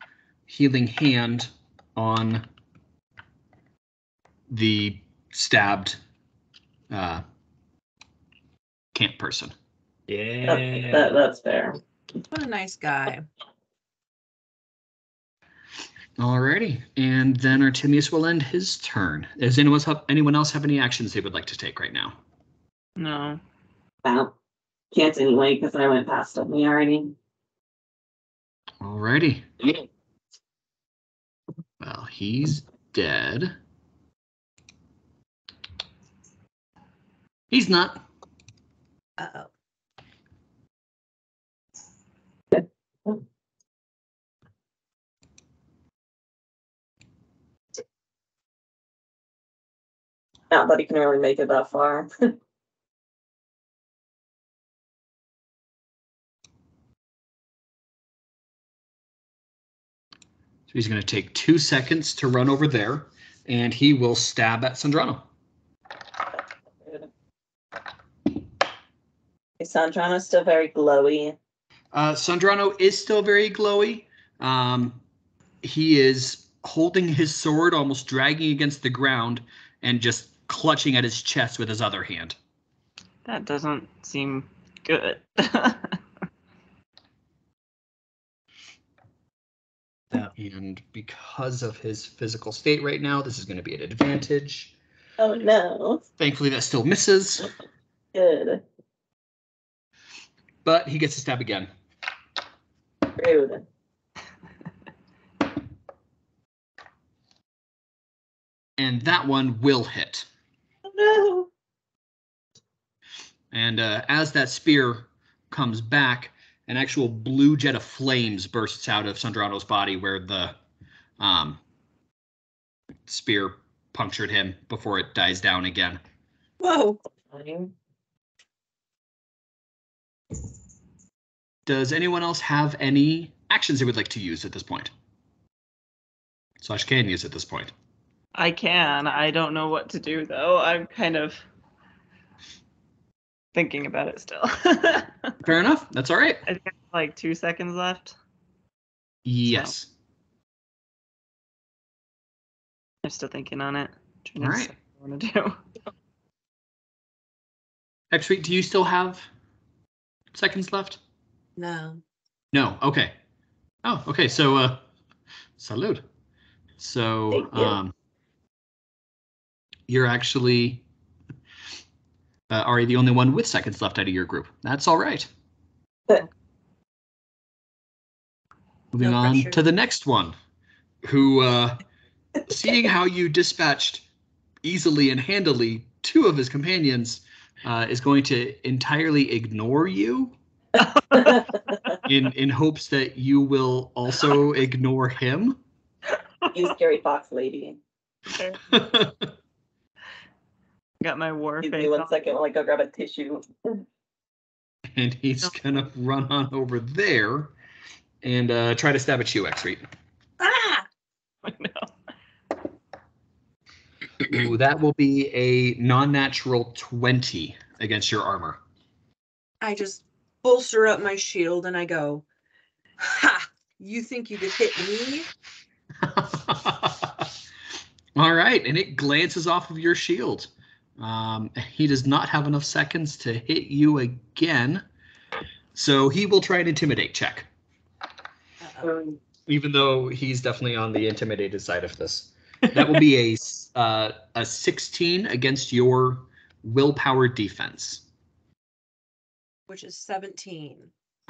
Healing Hand on the stabbed camp person. Yeah. That's fair. What a nice guy. Alrighty, and then Artemius will end his turn. Does anyone else have any actions they would like to take right now? No. Well, can't anyway because I went past him already. Alrighty. Well, he's dead. He's not. Uh-oh. Not that he can really make it that far. So he's going to take 2 seconds to run over there, and he will stab at Sandrano. Is Sandrano still very glowy? Sandrano is still very glowy. He is holding his sword, almost dragging against the ground, and just clutching at his chest with his other hand. That doesn't seem good. And because of his physical state right now, this is going to be an advantage. Oh no. Thankfully, that still misses, Good. but he gets to stab again. Rude. And that one will hit. Oh no. And as that spear comes back, an actual blue jet of flames bursts out of Sandrano's body where the spear punctured him before it dies down again. Whoa. Does anyone else have any actions they would like to use at this point? / can use at this point. I can. I don't know what to do, though. I'm kind of thinking about it still. Fair enough. That's all right. I think I have like 2 seconds left. Yes. I'm still thinking on it. Trying to All right. decide what I want to do. Actually, do you still have seconds left? No. No. Okay. Oh, okay. So, salute. So, Thank you. you're actually Ari, the only one with seconds left out of your group. That's all right. Moving No on pressure. to the next one, who, seeing how you dispatched easily and handily 2 of his companions, is going to entirely ignore you in hopes that you will also ignore him. You scary fox lady. Got my war Give face me 1 on. second while I go grab a tissue. And he's gonna run on over there and try to stab at you, X-Reed. Ah! I know. Ooh, that will be a non-natural 20 against your armor. I just bolster up my shield and I go, ha! You think you could hit me? All right, and it glances off of your shield. He does not have enough seconds to hit you again, so he will try an intimidate check, even though he's definitely on the intimidated side of this. That will be a 16 against your willpower defense. Which is 17.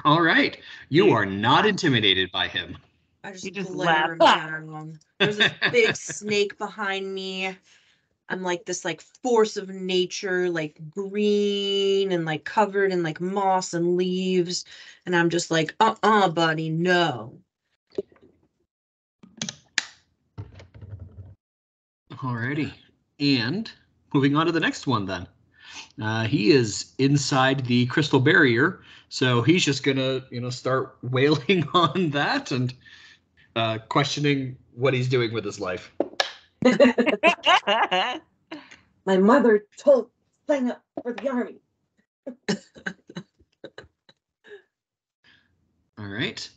All right, you are not intimidated by him. I just, You just glare him laugh. down. There's this big snake behind me. I'm like this like force of nature, like green and like covered in like moss and leaves. And I'm just like, buddy, no. Alrighty, and moving on to the next one then. He is inside the crystal barrier, so he's just gonna, start wailing on that and questioning what he's doing with his life. My mother told sign up for the army. All right.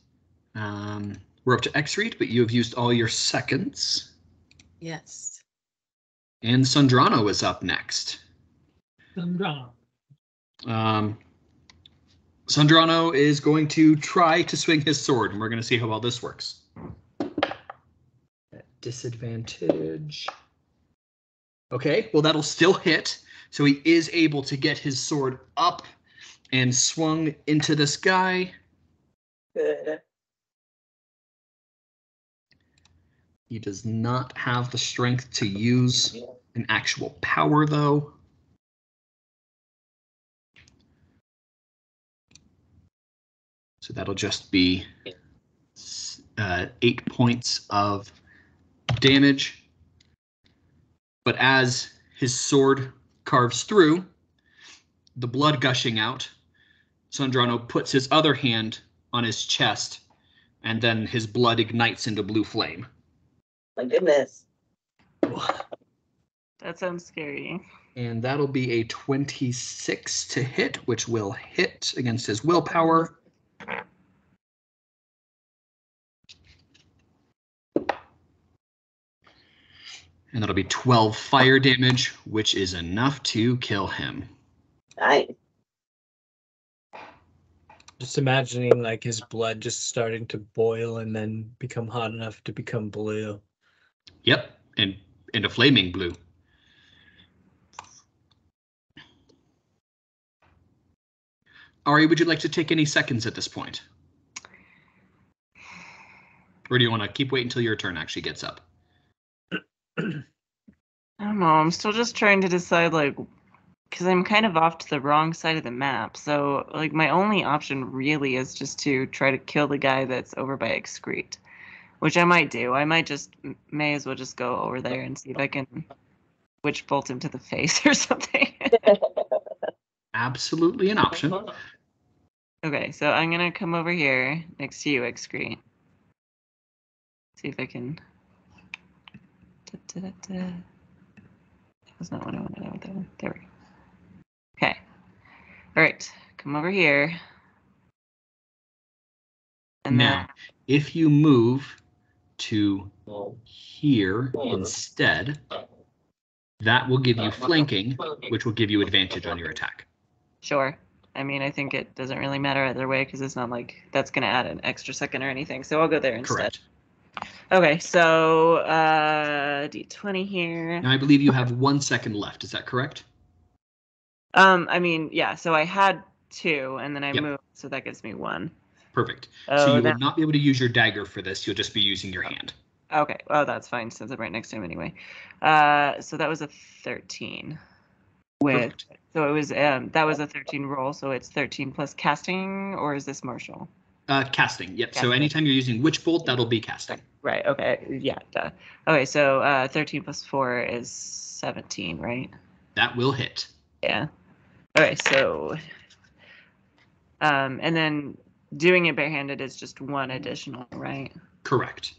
We're up to X-Read, but you have used all your seconds. Yes. And Sandrano is up next. Sandrano. Sandrano is going to try to swing his sword, and we're going to see how well this works. At disadvantage. Okay, well, that'll still hit. So he is able to get his sword up and swung into this guy. Good. He does not have the strength to use an actual power, though. So that'll just be 8 points of damage. But as his sword carves through, the blood gushing out, Sandrano puts his other hand on his chest, and then his blood ignites into blue flame. My goodness. That sounds scary. And that'll be a 26 to hit, which will hit against his willpower. And that'll be 12 fire damage, which is enough to kill him. Nice. Just imagining like his blood just starting to boil and then become hot enough to become blue. Yep, and a flaming blue. Ari, would you like to take any seconds at this point? Or do you want to keep waiting until your turn actually gets up? I don't know. I'm still just trying to decide, like, because I'm kind of off to the wrong side of the map. So, like, my only option really is just to try to kill the guy that's over by Excrete, which I might do. I might just, may as well just go over there and see if I can witch bolt him to the face or something. Absolutely an option. Okay, so I'm going to come over here next to you, Excrete. See if I can... That's not what I wanted. I want that one. There we go. Okay. All right. Come over here. And Now, if you move to here instead, that will give you flanking, which will give you advantage on your attack. sure. I mean, I think it doesn't really matter either way because it's not like that's going to add an extra second or anything. So I'll go there instead. Correct. Okay, so D20 here. Now, I believe you have 1 second left. Is that correct? I mean, yeah, so I had 2 and then I Yep. moved, so that gives me 1. Perfect. Oh, So you will that- not be able to use your dagger for this. You'll just be using your hand. Okay, well, that's fine since I'm right next to him anyway. So that was a 13. Perfect. So it was that was a 13 roll, so it's 13 plus casting, or is this martial? Casting. Yep. So Casting. anytime you're using Witch Bolt, that'll be casting. Right, okay, yeah, duh. Okay, so 13 plus 4 is 17, right? That will hit. Yeah. Okay, so and then doing it barehanded is just 1 additional, right? Correct.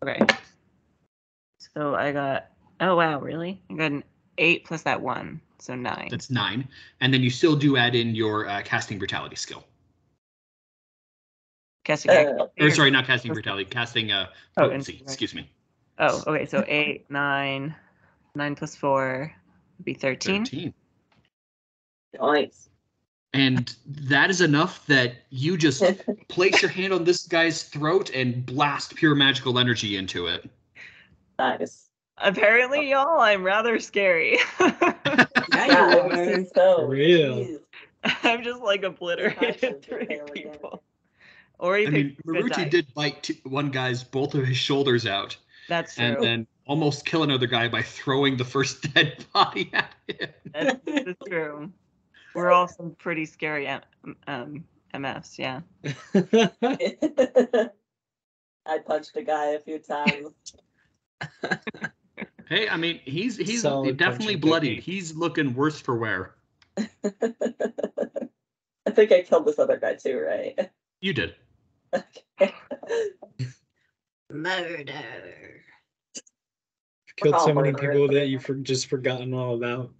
Okay. So I got, oh wow, really? I got an 8 plus that 1, so 9. That's 9. And then you still do add in your casting brutality skill. Casting Or sorry, not casting brutality, casting potency. right. Excuse me. Oh, okay, so 8, 9, 9 plus 4 would be 13. 13. Nice. And that is enough that you just place your hand on this guy's throat and blast pure magical energy into it. Nice. Apparently, y'all, I'm rather scary. Yeah, I see so. For real. Jeez. I'm just like obliterated Imagine 3 fail again. people. Or you I mean, Maruti did bite one guy's both of his shoulders out, That's true. and then almost kill another guy by throwing the first dead body at him. That's true. We're all some pretty scary MFs, yeah. I punched a guy a few times. Hey, I mean, he's Solid definitely punching bloodied. technique. He's looking worse for wear. I think I killed this other guy too, right? You did. Okay. Murder. Killed so many murderers. people that you've just forgotten all about.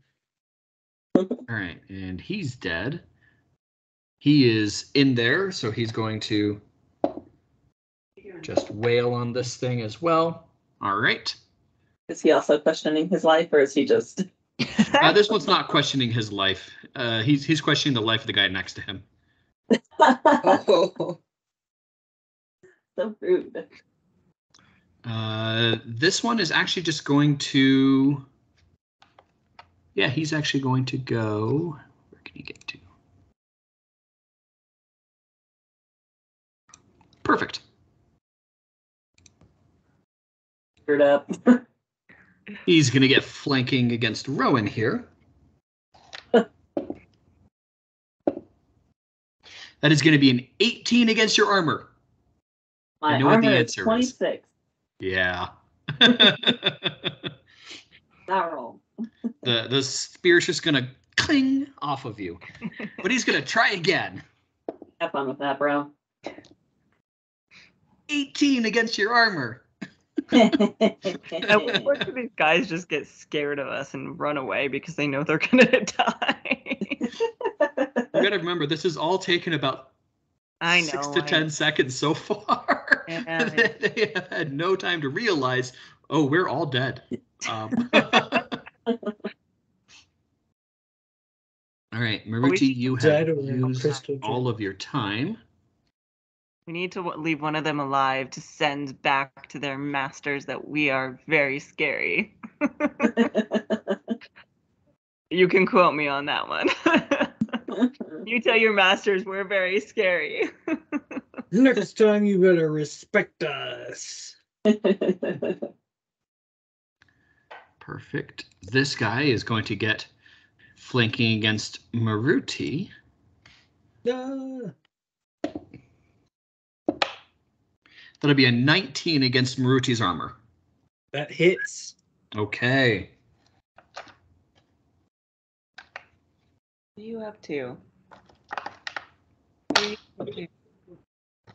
All right, and he's dead. He is in there, so he's going to just wail on this thing as well. All right. Is he also questioning his life, or is he just? This one's not questioning his life. He's questioning the life of the guy next to him. Oh. So rude. This one is actually just going to. Yeah, he's actually going to go. Where can he get to? Perfect. Screwed up. He's going to get flanking against Rowan here. That is going to be an 18 against your armor. My I know what the armor is answer is. 26. Yeah. Not wrong. The spear's just going to cling off of you. But he's going to try again. Have fun with that, bro. 18 against your armor. At what point do these guys just get scared of us and run away because they know they're gonna die? You gotta remember, this is all taken about I know. 6 to 10 seconds so far. Yeah. They have had no time to realize, oh, we're all dead. All right, Maruti, you Dead have or used crystal all of your time. We need to leave one of them alive to send back to their masters that we are very scary. You can quote me on that one. You tell your masters we're very scary. Next time you better respect us. Perfect. This guy is going to get flanking against Maruti. That'll be a 19 against Maruti's armor. That hits. Okay. What are you up to?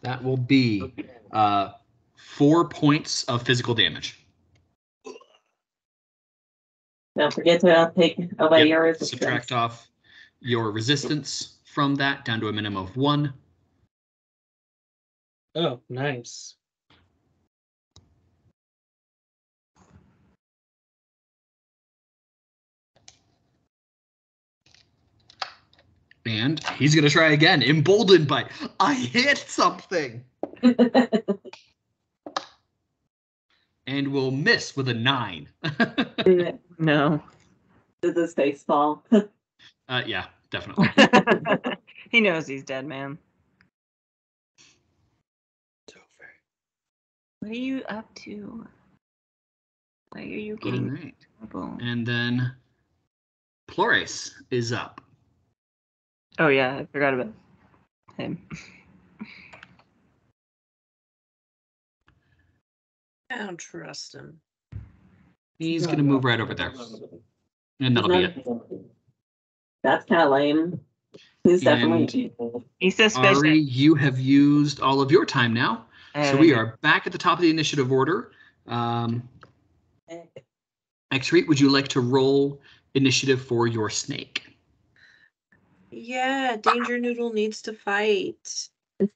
That will be 4 points of physical damage. Don't forget to take away Yep, your resistance. subtract off your resistance from that down to a minimum of 1. Oh, nice. And he's going to try again, emboldened by, I hit something. And will miss with a 9. No. Did this face fall? Yeah, definitely. He knows he's dead, man. It's over. What are you up to? Why are you All getting right. trouble? And then Plores is up. Oh yeah, I forgot about him. I don't trust him. He's going to move right over there. And that'll be it. That's kind of lame. He's definitely. He's suspicious. Ari, you have used all of your time now. So we are back at the top of the initiative order. X-Reet, would you like to roll initiative for your snake? Yeah, Danger Noodle needs to fight.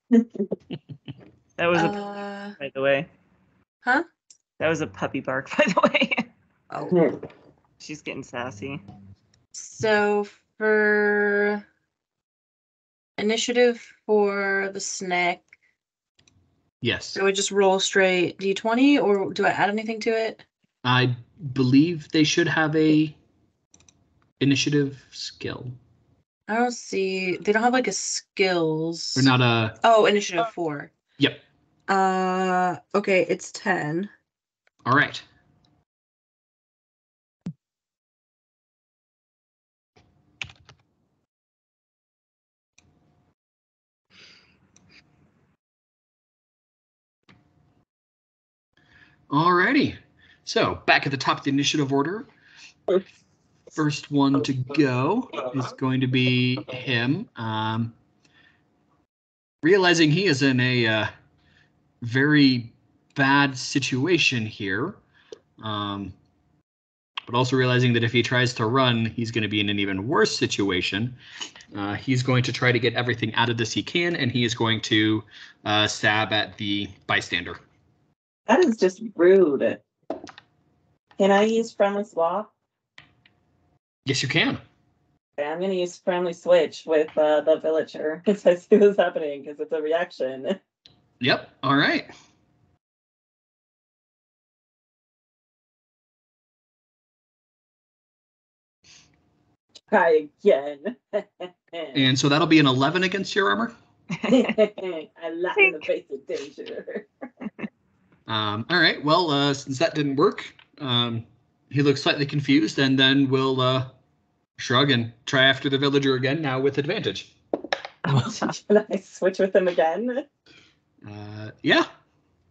That was a by the way. Huh? That was a puppy bark, by the way. Oh. She's getting sassy. So for initiative for the snack, Yes. so we just roll straight D20, or do I add anything to it? I believe they should have a initiative skill. I don't see. They don't have like a skills. Or not a. Oh, initiative 4. Yep. Okay, it's 10. All right. Alrighty. So back at the top of the initiative order. First one to go is going to be him. Realizing he is in a very bad situation here, but also realizing that if he tries to run, he's going to be in an even worse situation. He's going to try to get everything out of this he can, and he is going to stab at the bystander. That is just rude. Can I use friendly swap? Yes, you can. Okay, I'm gonna use friendly switch with the villager because I see what's happening because it's a reaction. Yep. All right. Try again. And so that'll be an 11 against your armor. I laugh in the face of danger. All right. Well, since that didn't work, he looks slightly confused, and then we'll shrug and try after the villager again, now with advantage. Can I switch with him again? Yeah.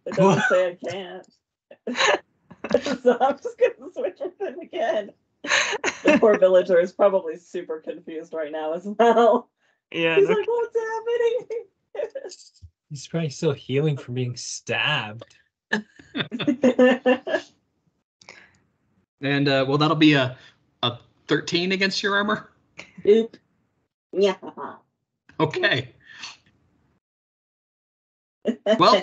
It doesn't say I can't. So I'm just gonna switch with him again. The poor villager is probably super confused right now as well. Yeah. He's like, what's happening? He's probably still healing from being stabbed. And well, that'll be a 13 against your armor. Oop. Yeah. Okay. Well,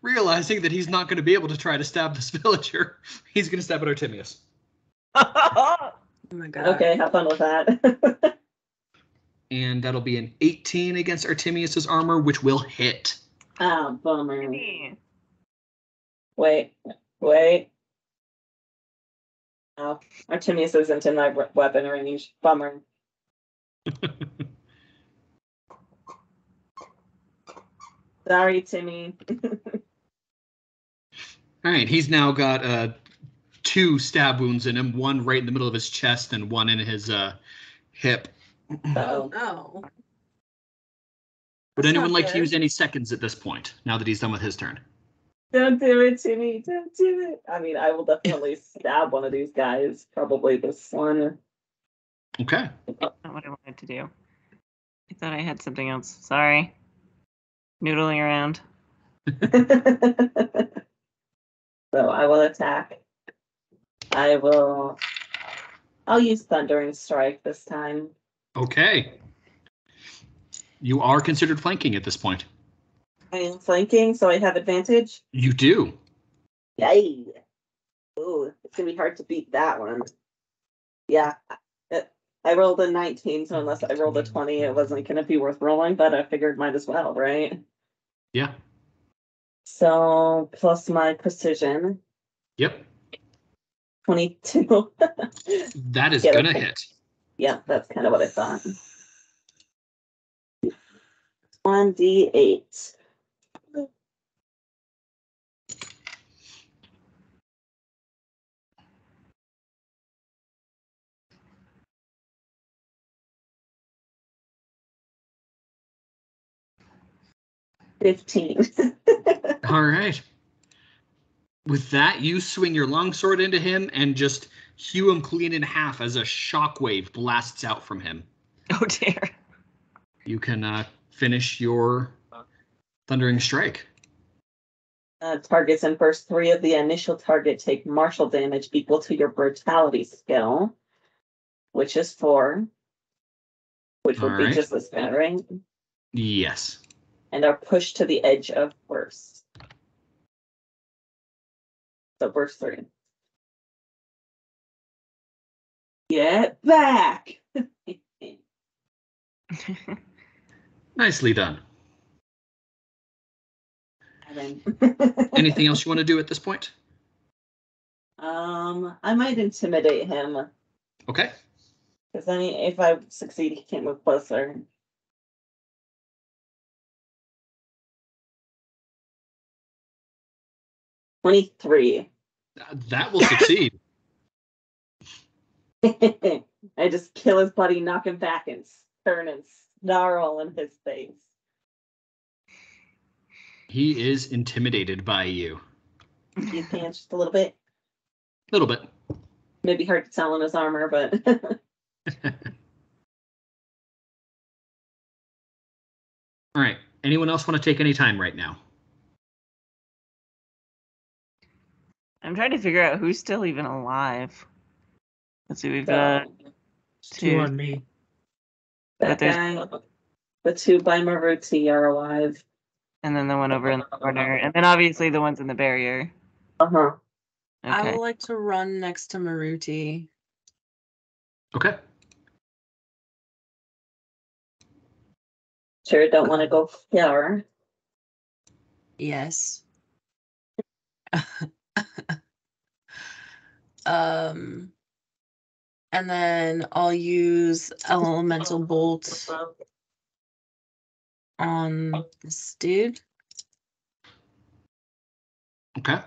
realizing that he's not going to be able to try to stab this villager, he's going to stab at Artemius. Oh my god. Okay, have fun with that. And that'll be an 18 against Artemius's armor, which will hit. Ah, bummer. Wait. Oh, Artemius isn't in my weapon range. Bummer. Sorry, Timmy. All right, he's now got 2 stab wounds in him, one right in the middle of his chest and one in his hip. Oh no. Would That's anyone not like to good. use any seconds at this point, now that he's done with his turn? Don't do it, Timmy. Don't do it. I mean, I will definitely stab one of these guys. Probably this one. Okay. Not what I wanted to do. I thought I had something else. Sorry. Noodling around. So I will attack. I'll use Thundering Strike this time. Okay. You are considered flanking at this point. I am flanking, so I have advantage. You do. Yay! Ooh, it's gonna be hard to beat that one. Yeah, I rolled a 19, so unless I rolled a 20, it wasn't gonna be worth rolling. But I figured might as well, right? Yeah. So plus my precision, Yep. 22. That is Yeah, gonna that's- hit. Yeah, that's kind of what I thought. 1d8. $15. All right. With that, you swing your longsword into him and just hew him clean in half as a shockwave blasts out from him. Oh dear. You can finish your Thundering Strike. Targets in first 3 of the initial target take martial damage equal to your brutality skill, which is 4, which would be Alright. just as bad, right? Yes. And are pushed to the edge of burst. So burst 3. Get back! Nicely done. Anything Anything else you want to do at this point? I might intimidate him. Okay. Because if I succeed, he can't move closer. $23. That will succeed. I just kill his buddy, knock him back, and turn and snarl in his face. He is intimidated by you. You can just a little bit. A little bit. Maybe hard to tell in his armor, but All right. Anyone else want to take any time right now? I'm trying to figure out who's still even alive. Let's see, we've so, got Two two. on me. that But there's- guy, the 2 by Maruti are alive. And then the one over in the corner. And then obviously the ones in the barrier. Uh-huh. I Okay. would like to run next to Maruti. Okay. Sure, don't want to go flower. Yes. And then I'll use Elemental Bolt on this dude. Okay.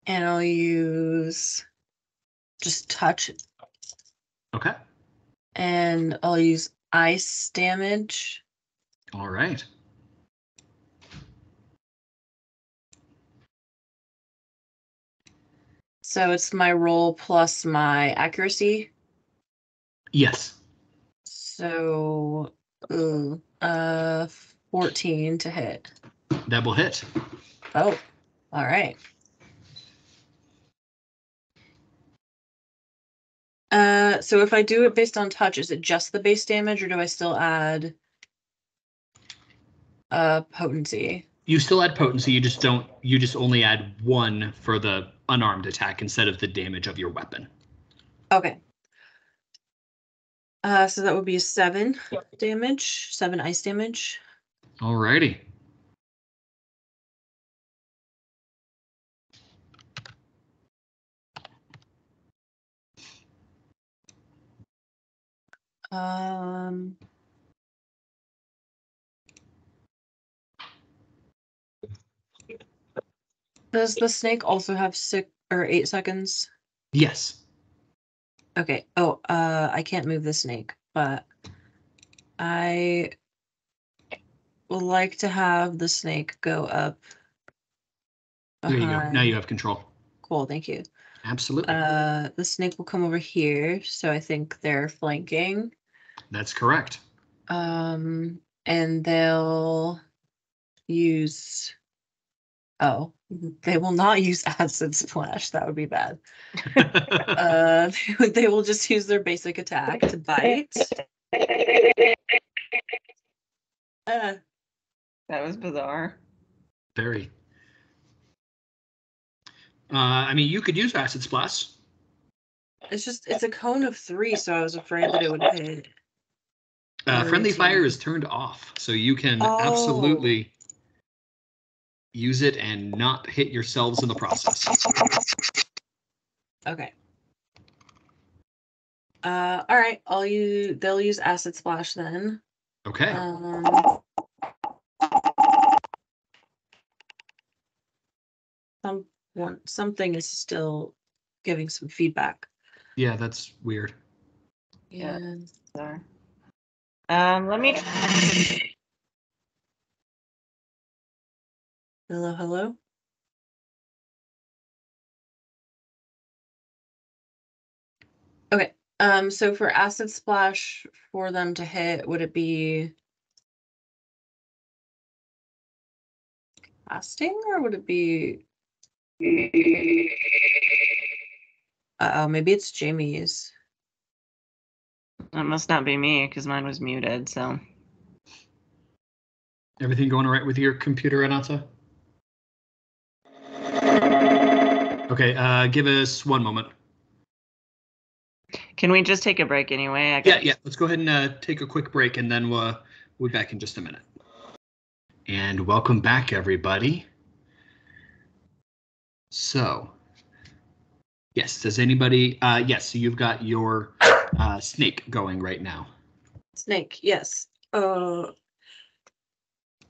And I'll use just touch. Okay. And I'll use ice damage. All right. So it's my roll plus my accuracy. Yes. So 14 to hit. That will hit. Oh, all right. So if I do it based on touch, is it just the base damage, or do I still add potency? You still add potency, you just only add 1 for the unarmed attack instead of the damage of your weapon. Okay. So that would be 7 damage, 7 ice damage. Alrighty. Does the snake also have 6 or 8 seconds? Yes. Okay. Oh, I can't move the snake, but I would like to have the snake go up. There you go. Now you behind. have control. Cool, thank you. Absolutely. The snake will come over here, so I think they're flanking. That's correct. And they'll use. Oh, they will not use acid splash. That would be bad. They will just use their basic attack to bite. That was bizarre. Very. I mean, you could use acid splash. It's a cone of 3, so I was afraid that it would hit. Friendly Maruti. fire is turned off, so you can absolutely use it and not hit yourselves in the process. Okay. All right. They'll use acid splash then. Okay. Something is still giving some feedback. Yeah, that's weird. Yeah. Bizarre. Let me. Hello, hello. Okay. So for acid splash for them to hit, would it be casting or would it be? Oh, maybe it's Jamie's. It must not be me because mine was muted. So. Everything going all right with your computer, Renata? Okay, give us 1 moment. Can we just take a break anyway? Yeah. Let's go ahead and take a quick break, and then we'll be back in just a minute. And welcome back, everybody. So, yes, does anybody? Yes, so you've got your snake going right now. Snake, yes.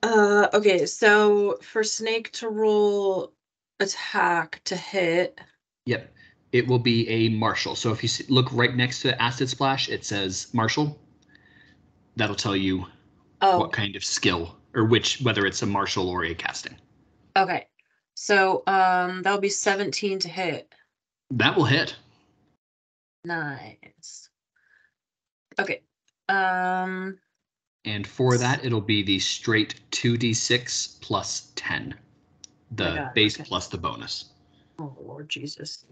Okay, so for snake to roll attack to hit. Yep, it will be a martial. So if you look right next to acid splash, it says martial. That'll tell you what kind of skill or whether it's a martial or a casting. Okay, so that'll be 17 to hit. That will hit. Nice. Okay. And for that, it'll be the straight 2d6 plus 10. The base plus the bonus. Oh, Lord Jesus.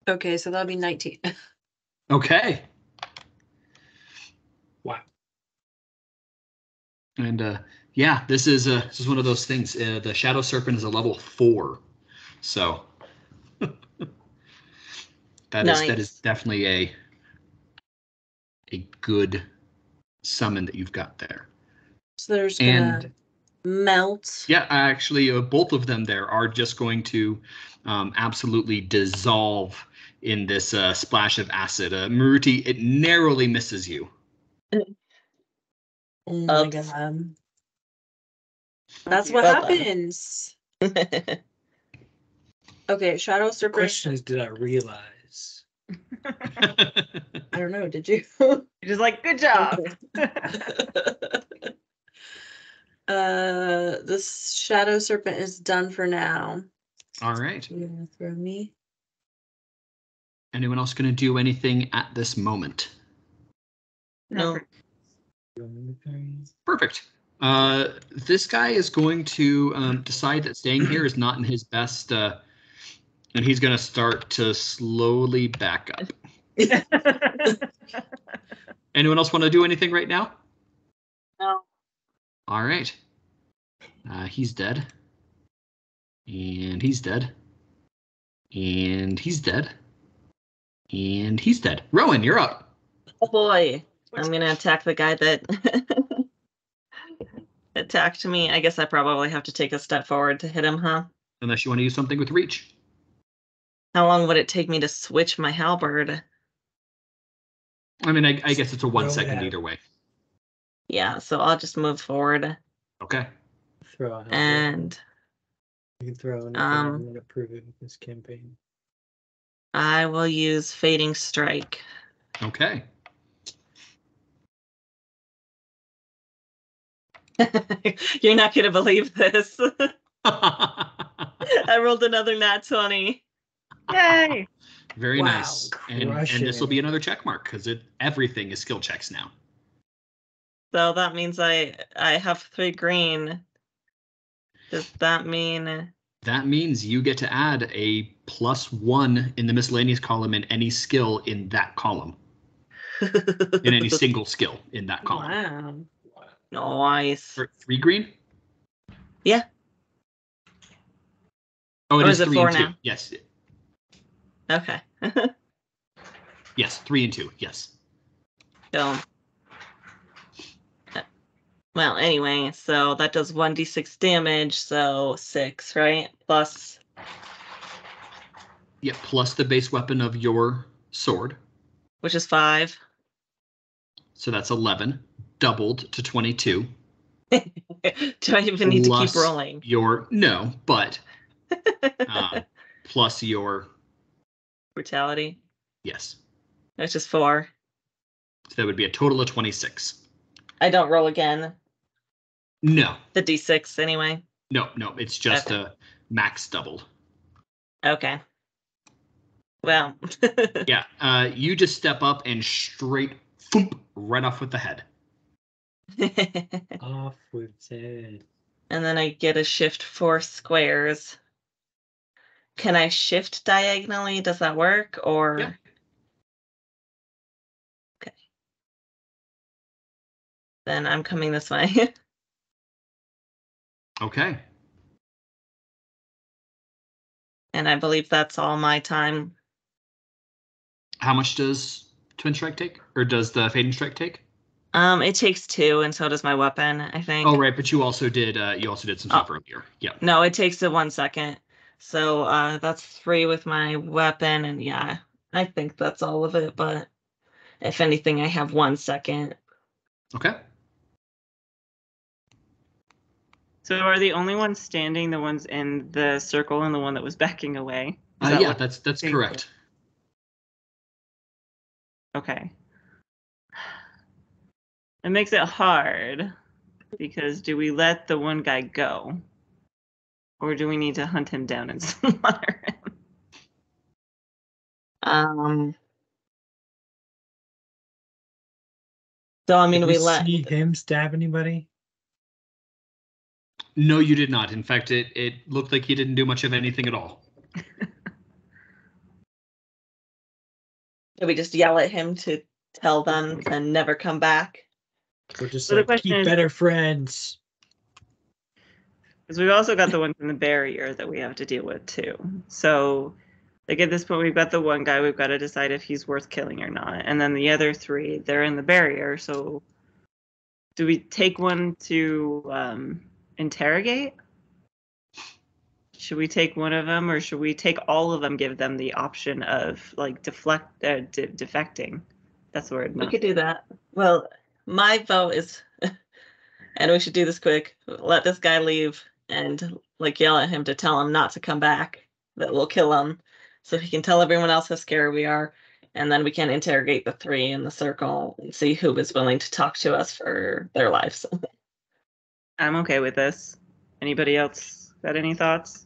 Okay, so that'll be 19. Okay. Wow. And Yeah, this is one of those things. The Shadow Serpent is a level 4, so that is Nice. definitely a good summon that you've got there. So there's And gonna melt. yeah, actually, both of them there are just going to absolutely dissolve in this splash of acid. Maruti, it narrowly misses you. Oh my Oops. god. That's Okay. what Well done. happens. Okay, Shadow The Serpent. question is, did I realize? I don't know, did you? You're just like, good job. This Shadow Serpent is done for now. All right. You're gonna throw me. Anyone else going to do anything at this moment? No. Perfect. This guy is going to decide that staying here is not in his best, and he's going to start to slowly back up. Anyone else want to do anything right now? No. All right. He's dead. And he's dead. And he's dead. And he's dead. Rowan, you're up. Oh boy. I'm gonna attack the guy that attacked me. I guess I probably have to take a step forward to hit him, huh? Unless you want to use something with reach. How long would it take me to switch my halberd? I mean, I guess it's a 1 Throw it second at either him. way. Yeah, so I'll just move forward Okay. Throw a helmet. and You can throw anything. um, I'm gonna prove it with this campaign. I will use Fading Strike. Okay. You're not gonna believe this. I rolled another nat 20. Yay. Very Wow, nice. And this will crushing be it. another check mark because everything is skill checks now. So that means I have 3 green. Does that mean That means you get to add a +1 in the miscellaneous column in any skill in that column. In any single skill in that column. Wow. Nice. 3 green? Yeah. Oh, it Or is is it 3 4 and 2. now? Yes. Okay. Yes, 3 and 2. Yes. So, well, anyway, so that does 1d6 damage, so 6, right? Plus, Yeah, plus the base weapon of your sword. which is 5. So that's 11, doubled to 22. Do I even need to keep Plus rolling? No, but plus your, Brutality, yes. which is 4. So that would be a total of 26. I don't roll again. No, The d6 anyway. no, it's just Okay. a max doubled. Okay. Well. Yeah, you just step up and straight thump, right off with the head. Off with it. And then I get a shift 4 squares. Can I shift diagonally? Does that work? Or Yeah. Okay. Then I'm coming this way. Okay. And I believe that's all my time. How much does Twin Strike take? Or does the Fading Strike take? It takes 2, and so does my weapon, I think. Oh, right, but you also did some stuff earlier. Yeah. No, it takes it 1 second. So that's 3 with my weapon, and yeah, I think that's all of it, but if anything, I have 1 second. Okay. So are the only ones standing the ones in the circle and the one that was backing away? Yeah, that's correct. Okay. It makes it hard because do we let the one guy go? Or do we need to hunt him down and slaughter him? So I mean, Did we we let. see him stab anybody? No, you did not. In fact, it looked like he didn't do much of anything at all. Did we just yell at him to tell them to never come back? We're just So the like, question keep is- better friends. Because we've also got the ones in the barrier that we have to deal with too. So, like at this point, we've got the one guy. We've got to decide if he's worth killing or not. And then the other three, they're in the barrier. So, do we take one to interrogate? Should we take one of them, or should we take all of them? Give them the option of like defecting. That's the word. We could do that. Well, my vote is, and we should do this quick. Let this guy leave and like yell at him to tell him not to come back. That we'll kill him, so he can tell everyone else how scared we are, and then we can interrogate the three in the circle and see who is willing to talk to us for their lives. I'm okay with this. Anybody else got any thoughts?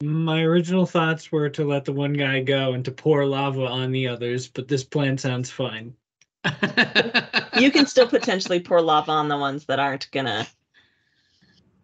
My original thoughts were to let the one guy go and to pour lava on the others, but this plan sounds fine. You can still potentially pour lava on the ones that aren't gonna,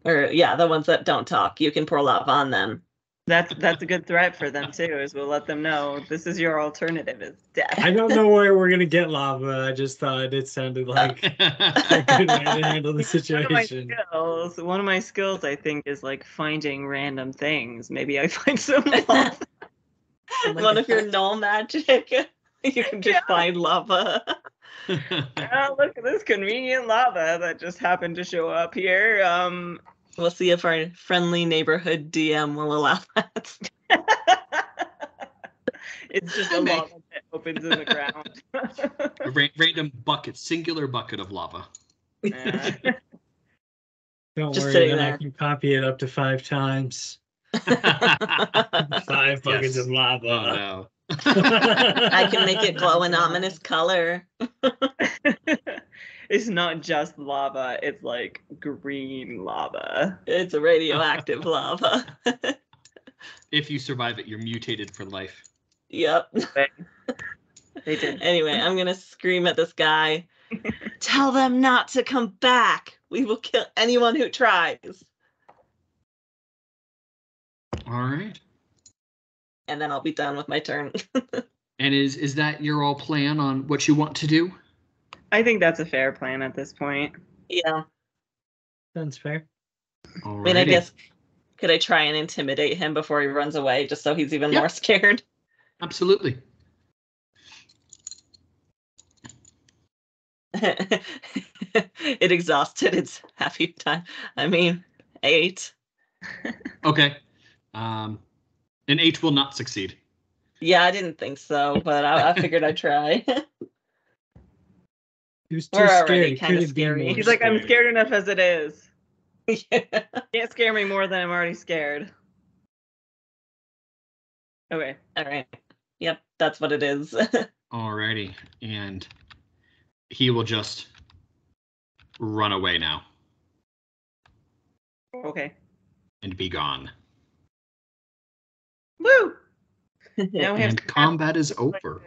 or yeah, the ones that don't talk. You can pour lava on them. That's a good threat for them too. Is we'll let them know this is your alternative is death. I don't know where we're gonna get lava. I just thought it sounded like a good way to handle the situation. One of my skills, I think, is like finding random things. Maybe I find some lava. One of your null magic. You can just find lava. Oh, look at this convenient lava that just happened to show up here. We'll see if our friendly neighborhood DM will allow that. It's just a lava that opens in the ground. A random bucket, singular bucket of lava. Yeah. Don't Just worry, sitting then there. I can copy it up to 5 times. 5 buckets of lava. Oh no. I can make it glow an ominous color. It's not just lava, it's like green lava. It's a radioactive lava. If you survive it, you're mutated for life. Yep. They did. Anyway, I'm gonna scream at this guy. Tell them not to come back. We will kill anyone who tries. All right. And then I'll be done with my turn. And is that your all plan on what you want to do? I think that's a fair plan at this point. Yeah. Sounds fair. I mean, I guess, could I try and intimidate him before he runs away, just so he's even more scared? Absolutely. It exhausted its happy time. I mean, 8. Okay. An 8 will not succeed. Yeah, I didn't think so, but I figured I'd try. He was too We're scared. already He kinda couldn't be scary. more He's like, I'm scared. scared enough as it is. Yeah. Can't scare me more than I'm already scared. Okay. All right. Yep, that's what it is. Alrighty. And he will just run away now Okay. and be gone. Woo! Now we have And combat is over.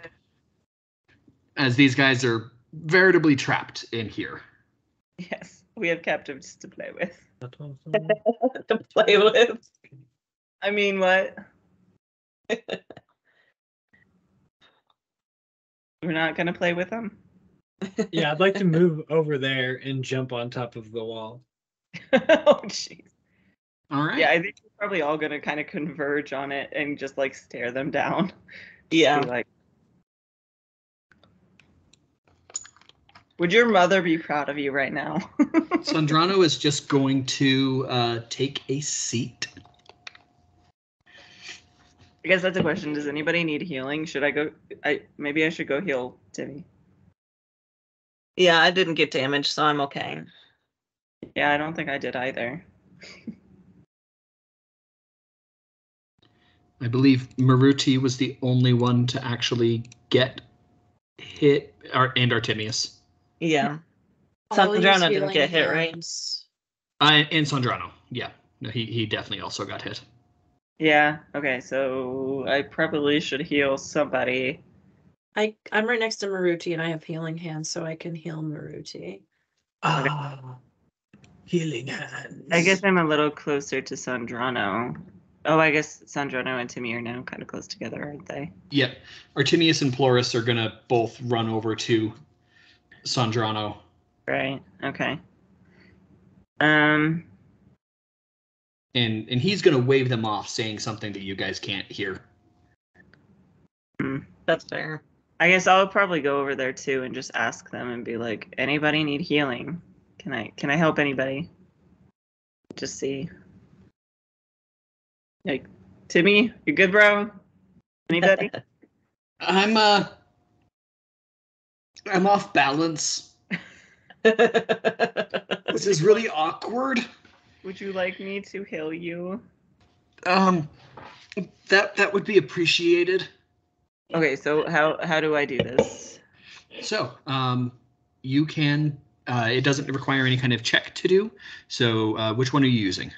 As these guys are veritably trapped in here. Yes, we have captives to play with. To play with. I mean, what? We're not gonna play with them? Yeah, I'd like to move over there and jump on top of the wall. Oh, jeez. All right. Yeah, I think we're probably all gonna kind of converge on it and just like stare them down. Yeah. Be like, would your mother be proud of you right now? Sandrano is just going to take a seat. I guess that's a question. Does anybody need healing? Should I go? Maybe I should go heal Timmy. Yeah, I didn't get damaged, so I'm okay. Yeah, I don't think I did either. I believe Maruti was the only one to actually get hit, and Artemius. Yeah. I'll use Sandrano didn't healing get hit, right? hands. And Sandrano. Yeah. No, he definitely also got hit. Yeah. Okay. So I probably should heal somebody. I'm right next to Maruti and I have healing hands, so I can heal Maruti. Ah, healing hands. I guess I'm a little closer to Sandrano. Oh, I guess Sandrano and Timmy are now kind of close together, aren't they? Yep. Artemius and Floris are going to both run over to Sandrano. Right. Okay. Um, And he's gonna wave them off, saying something that you guys can't hear. That's fair. I guess I'll probably go over there too and just ask them and be like, anybody need healing? Can I help anybody? Just see. Like, Timmy, you good, bro? Anybody? I'm off balance. This is really awkward. Would you like me to heal you? That would be appreciated. Okay, so how do I do this? So, you can. It doesn't require any kind of check to do. So, which one are you using?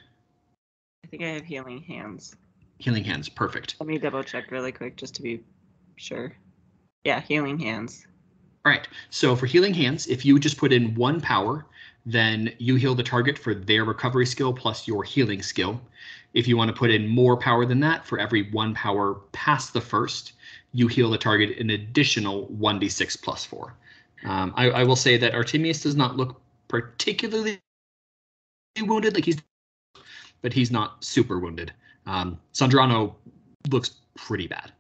I think I have healing hands. Healing hands, perfect. Let me double check really quick just to be sure. Yeah, healing hands. All right. So for healing hands, if you just put in 1 power, then you heal the target for their recovery skill plus your healing skill. If you want to put in more power than that, for every 1 power past the first, you heal the target an additional 1d6 plus 4. I will say that Artemius does not look particularly wounded, but he's not super wounded. Sandrano looks pretty bad.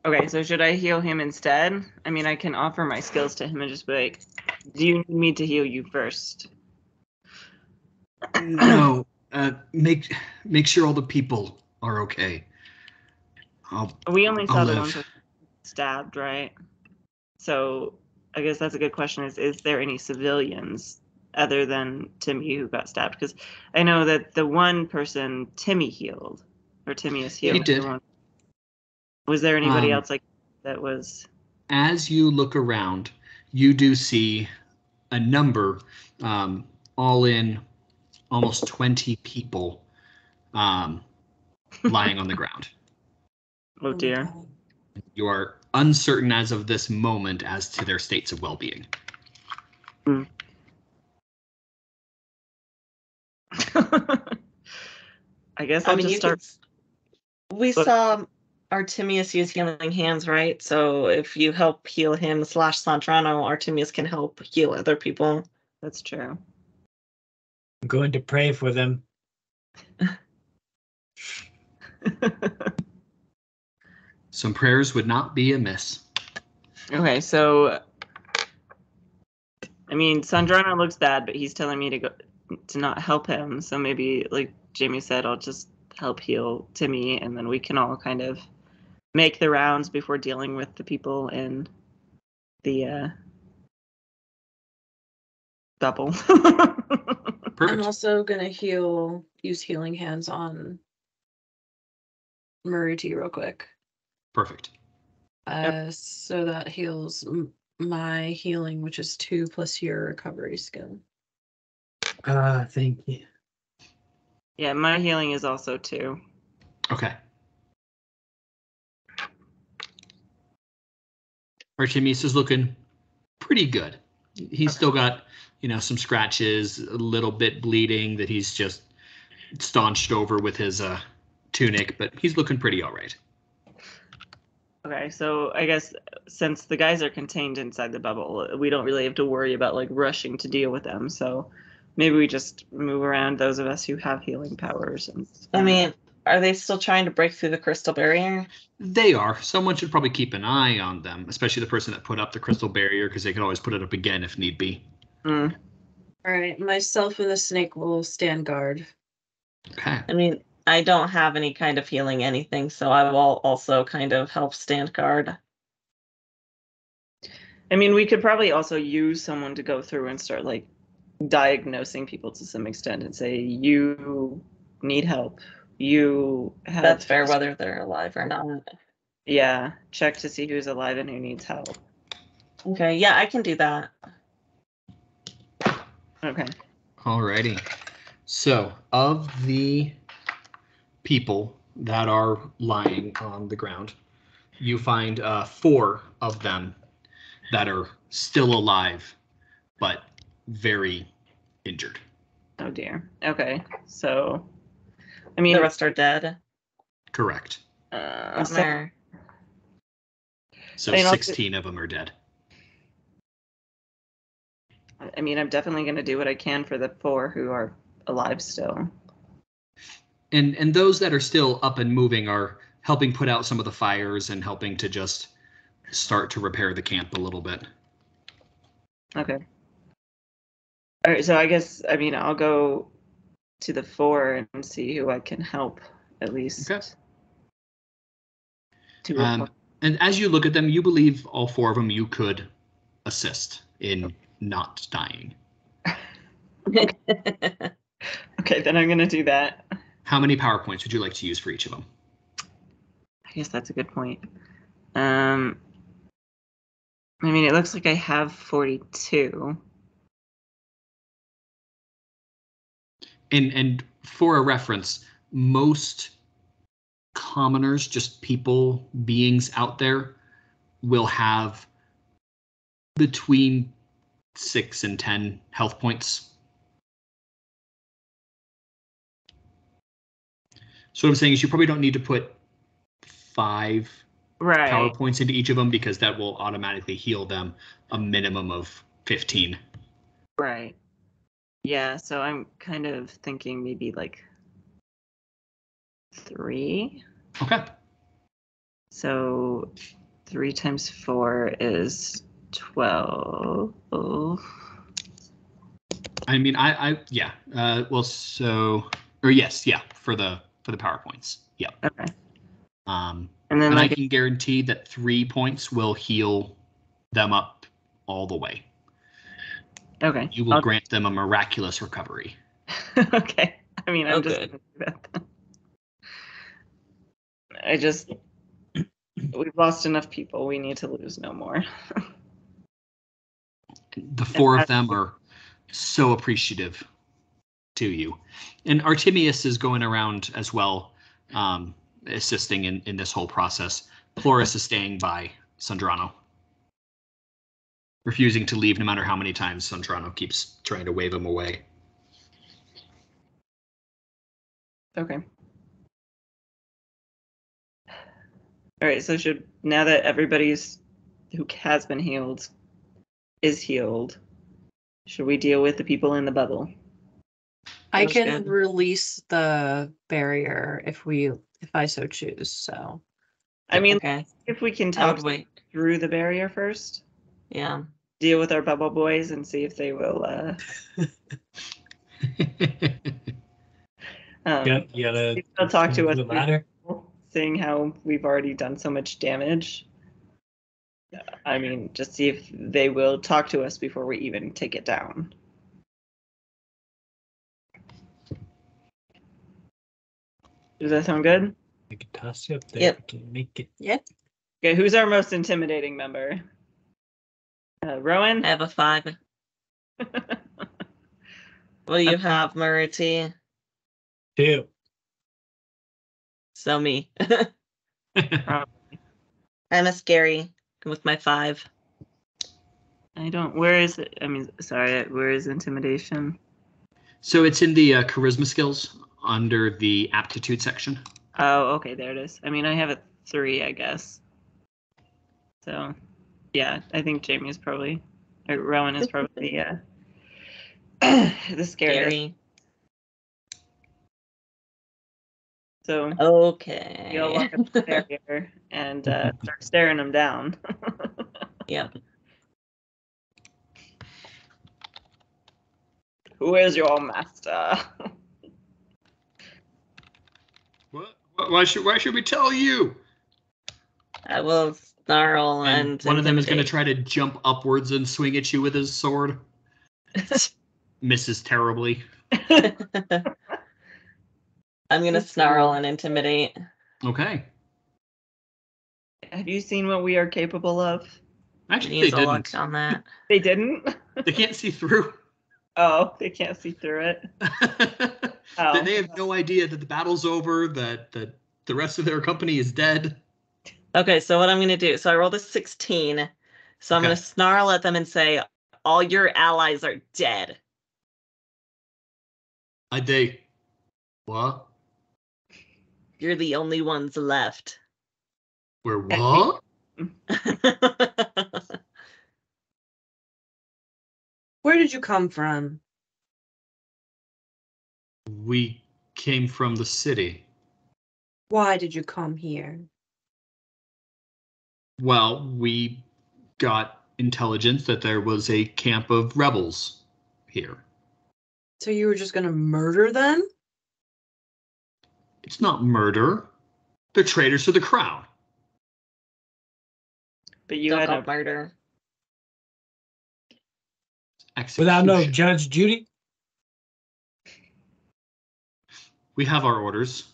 Okay, so should I heal him instead? I mean, I can offer my skills to him and just be like, do you need me to heal you first? No, make sure all the people are okay. We only saw I'll the live. one person stabbed, right? So I guess that's a good question is there any civilians other than Timmy who got stabbed? Because I know that the one person Timmy healed, or Timmy is healed. He did. Was there anybody else like that was? As you look around, you do see a number, all in almost 20 people lying on the ground. Oh dear. You are uncertain as of this moment as to their states of well-being. I guess I'll just start. We saw Artemius use healing hands, right? So if you help heal him / Santrano, Artemius can help heal other people. That's true. I'm going to pray for them. Some prayers would not be amiss. Okay, so I mean, Sandrano looks bad, but he's telling me to not help him. So maybe, like Jamie said, I'll just help heal Timmy, and then we can all kind of make the rounds before dealing with the people in the bubble. I'm Perfect. also gonna use healing hands on Maruti real quick. Perfect. So that heals my healing, which is 2 plus your recovery skill. Thank you. Yeah, my healing is also 2. Okay. Artemius is looking pretty good. He's still got, some scratches, a little bit bleeding that he's just staunched over with his tunic, but he's looking pretty all right. Okay, so I guess since the guys are contained inside the bubble, we don't really have to worry about like rushing to deal with them. So maybe we just move around those of us who have healing powers. I mean, are they still trying to break through the crystal barrier? They are. Someone should probably keep an eye on them, especially the person that put up the crystal barrier, because they can always put it up again if need be. All right, myself and the snake will stand guard. Okay. I mean, I don't have any kind of healing anything, so I will also kind of help stand guard. I mean, we could probably also use someone to go through and start like diagnosing people to some extent and say, you need help. You have... That's fair, whether they're alive or not. Yeah, check to see who's alive and who needs help. Okay, yeah, I can do that. Okay. Alrighty. So, of the people that are lying on the ground, you find 4 of them that are still alive, but very injured. Oh dear. Okay, so I mean, The rest are dead. Correct. Bummer. So I mean, 16 of them are dead. I mean, I'm definitely going to do what I can for the 4 who are alive still. And those that are still up and moving are helping put out some of the fires and helping to just start to repair the camp a little bit. Okay. All right, so I guess, I mean, I'll go to the 4 and see who I can help, at least. Okay. To a point. And as you look at them, you believe all 4 of them you could assist in not dying. Okay, then I'm going to do that. How many power points would you like to use for each of them? I guess that's a good point. I mean, it looks like I have 42. And for a reference, most commoners, just people, beings out there, will have between 6 and 10 health points. So what I'm saying is you probably don't need to put 5 power points into each of them because that will automatically heal them a minimum of 15. Right. Yeah, so I'm kind of thinking maybe like 3. Okay. So 3 times 4 is 12. I mean, yeah. Well, so, or yes, yeah, for the power points. Yeah. Okay. And then I can guarantee that 3 points will heal them up all the way. Okay. You will grant them a miraculous recovery. Okay. I mean, I'm just good. gonna do that. We've lost enough people. We need to lose no more. The 4 of them are so appreciative to you. And Artemius is going around as well, assisting in this whole process. Chloris is staying by Sandrano, refusing to leave no matter how many times Sandrano keeps trying to wave him away. Okay. All right, so now that everybody's who has been healed is healed, should we deal with the people in the bubble? I Sounds can good. release the barrier if I so choose. So I mean, okay, if we can I talk would wait. through the barrier first, Yeah. deal with our bubble boys and see if they will they'll talk to us, the ladder. seeing how we've already done so much damage. I mean, just see if they will talk to us before we even take it down. Does that sound good? I can toss you up there. Yep. If we can make it. Yep. Okay, who's our most intimidating member? Rowan? I have a 5. What do you have, Maruti? 2. So me. I'm a scary with my 5. Where is it? I mean, sorry, where is intimidation? So it's in the charisma skills under the aptitude section. Oh, okay, there it is. I mean, I have a 3, I guess. So, yeah, I think Jamie is probably, or Rowan is probably the scariest. Scary. So, Okay. you'll walk up the barrier and start staring them down. Yep. Who is your master? What? Why should we tell you? I will snarl and one of them is going to intimidate. try to jump upwards and swing at you with his sword. Misses terribly. I'm gonna snarl and intimidate. Okay. Have you seen what we are capable of? Actually, Needs they a look didn't. on that. They didn't? They can't see through. Oh, they can't see through it. Oh. They have no idea that the battle's over, that the rest of their company is dead. Okay, so what I'm gonna do? So I rolled a 16. So I'm Okay. gonna snarl at them and say, "All your allies are dead." What? You're the only ones left. We're what? We're Where did you come from? We came from the city. Why did you come here? Well, we got intelligence that there was a camp of rebels here. So you were just gonna murder them? It's not murder. They're traitors to the crown. But you Don't had go a murder. Without no Execution. Judge Judy? We have our orders.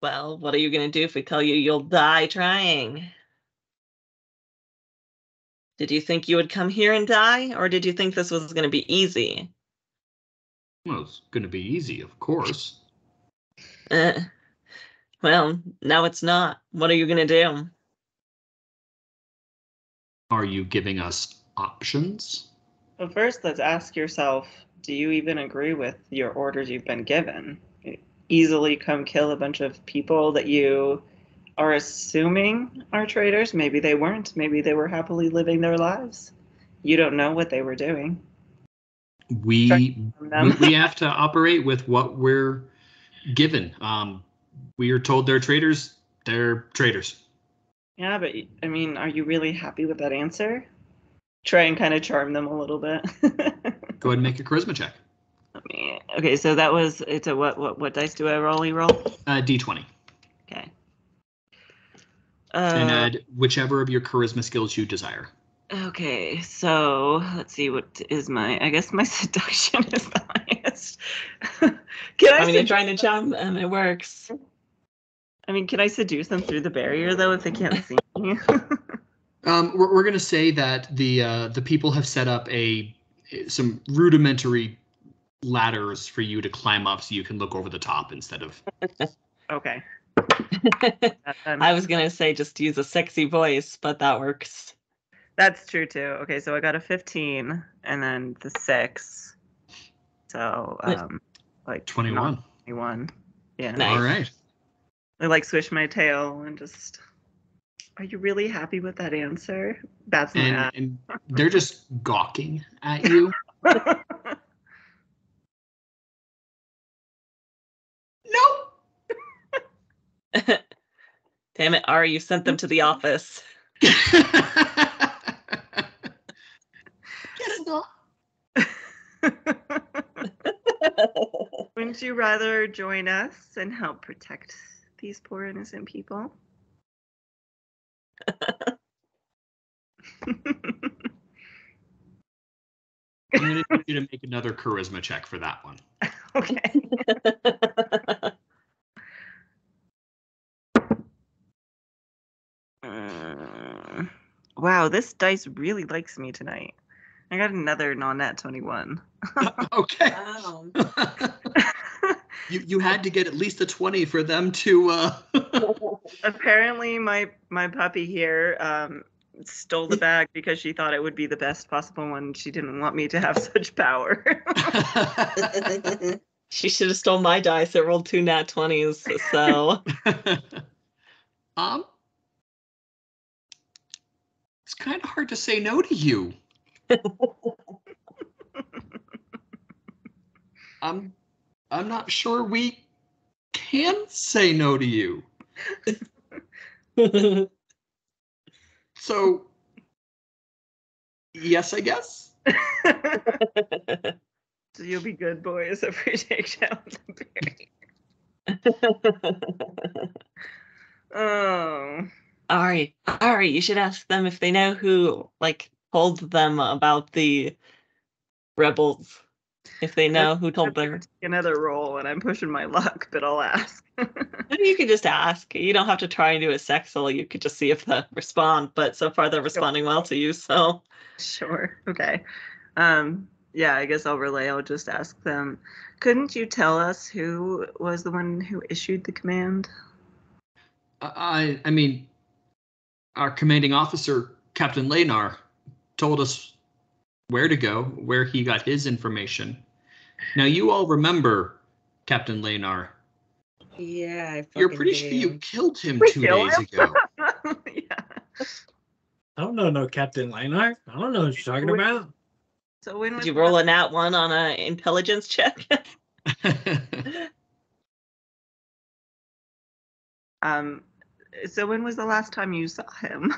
Well, what are you going to do if we tell you you'll die trying? Did you think you would come here and die, or did you think this was going to be easy? Well, it's going to be easy, of course. Well, now it's not. What are you going to do? Are you giving us options? Well, first, let's ask yourself, do you even agree with your orders you've been given? Easily come kill a bunch of people that you are assuming are traitors. Maybe they weren't. Maybe they were happily living their lives. You don't know what they were doing. We have to operate with what we're given. We are told they're traitors. They're traitors. Yeah, but I mean, are you really happy with that answer? Try and kind of charm them a little bit. Go ahead and make a charisma check. Okay, so that was, it's a what dice do I roll? D20. Okay. And add whichever of your charisma skills you desire. Okay, so let's see, what is I guess my seduction is the highest. You're trying to charm and it works. I mean, can I seduce them through the barrier though if they can't see me? We're going to say that the people have set up some rudimentary ladders for you to climb up so you can look over the top instead of. Okay. I was going to say just use a sexy voice, but that works. That's true too. Okay, so I got a 15 and then the 6. So like 21. 21. Yeah. Nice. All right. I like swish my tail and just, are you really happy with that answer? That's my ass. And they're just gawking at you. No. Damn it, Ari, you sent them to the office. Get it off. Wouldn't you rather join us and help protect these poor innocent people? I'm going to need you to make another charisma check for that one. Okay. Wow, this dice really likes me tonight. I got another non-nat 21. Okay. Wow. You had to get at least a 20 for them to. Apparently, my puppy here stole the bag because she thought it would be the best possible one. She didn't want me to have such power. She should have stole my dice. It rolled 2 nat 20s, so. It's kind of hard to say no to you. I'm not sure we can say no to you. So, yes, I guess. So you'll be good boys if we take down the berry. Oh. Ari, you should ask them if they know who, told them about the rebels. If they know who told them. Another roll, and I'm pushing my luck, but I'll ask. You could just ask. You don't have to try and do a sexual. You could just see if they respond. But so far, they're responding well to you, so. Sure. Okay. Yeah, I guess I'll relay. I'll just ask them. Couldn't you tell us who was the one who issued the command? I mean, our commanding officer, Captain Leynar, told us where to go, where he got his information. Now, you all remember Captain Leynar. Yeah, You're pretty sure you killed him We 2 killed days him? ago. Yeah. I don't know no Captain Leinart. I don't know what you're talking about. So when Did was you the roll last- a nat 1 on an intelligence check? So when was the last time you saw him?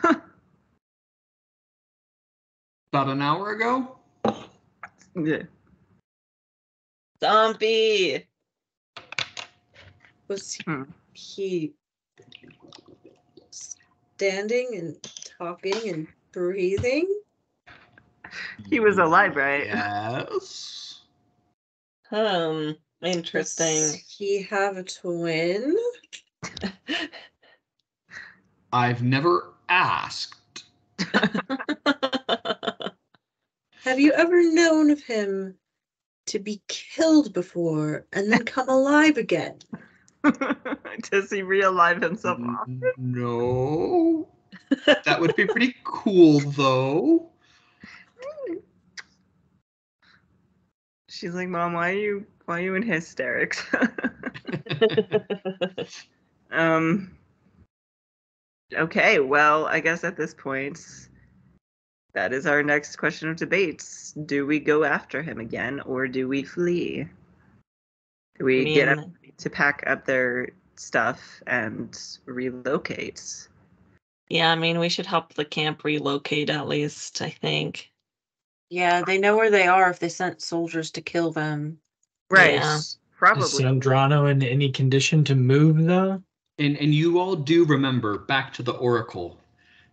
About an hour ago? Yeah. Zombie! Was Hmm. he standing and talking and breathing? He was alive, right? Yes. Interesting. Does he have a twin? I've never asked. Have you ever known of him to be killed before and then come alive again? Does he realive himself? No. That would be pretty cool, though. She's like, Mom, why are you in hysterics? Okay, well, I guess at this point, that is our next question of debates. Do we go after him again, or do we flee? Do we get everybody to pack up their stuff and relocate? Yeah, I mean, we should help the camp relocate at least, I think. Yeah, they know where they are if they sent soldiers to kill them. Right. Yeah. Probably. Is Sandrano in any condition to move, though? And you all do remember back to the Oracle.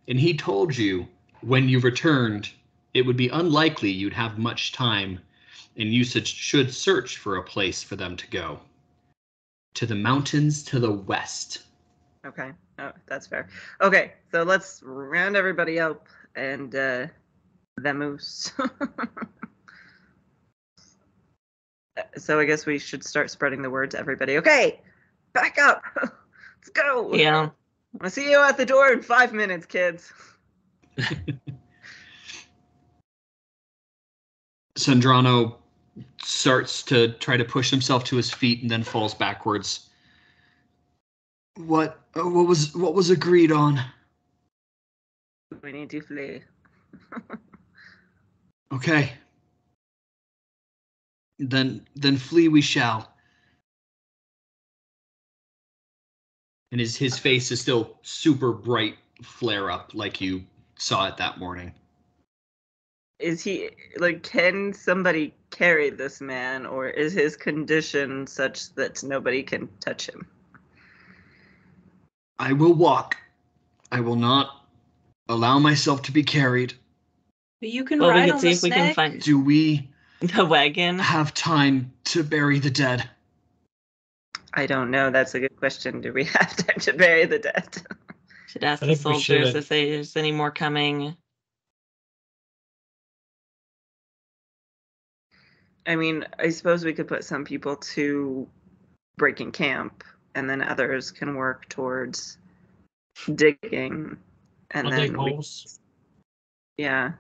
And he told you when you returned, it would be unlikely you'd have much time, and you should search for a place for them to go. To the mountains to the west. Okay. Oh, that's fair. Okay, so let's round everybody up and vamoose. So I guess we should start spreading the word to everybody. Okay, back up. Let's go. Yeah. I'll see you at the door in 5 minutes, kids. Sandrano starts to try to push himself to his feet and then falls backwards. What was agreed on? We need to flee. Okay. Then flee we shall. And his face is still super bright flare up like you saw it that morning. Is he, like, can somebody carry this man, or is his condition such that nobody can touch him? I will walk. I will not allow myself to be carried. But you can Well, we ride can on see the if we can snake. find Do we the wagon. have time to bury the dead? I don't know. That's a good question. Do we have time to bury the dead? Should ask I the think we soldiers should. if there's any more coming. I mean, I suppose we could put some people to breaking camp, and then others can work towards digging. And I'll then dig holes. yeah,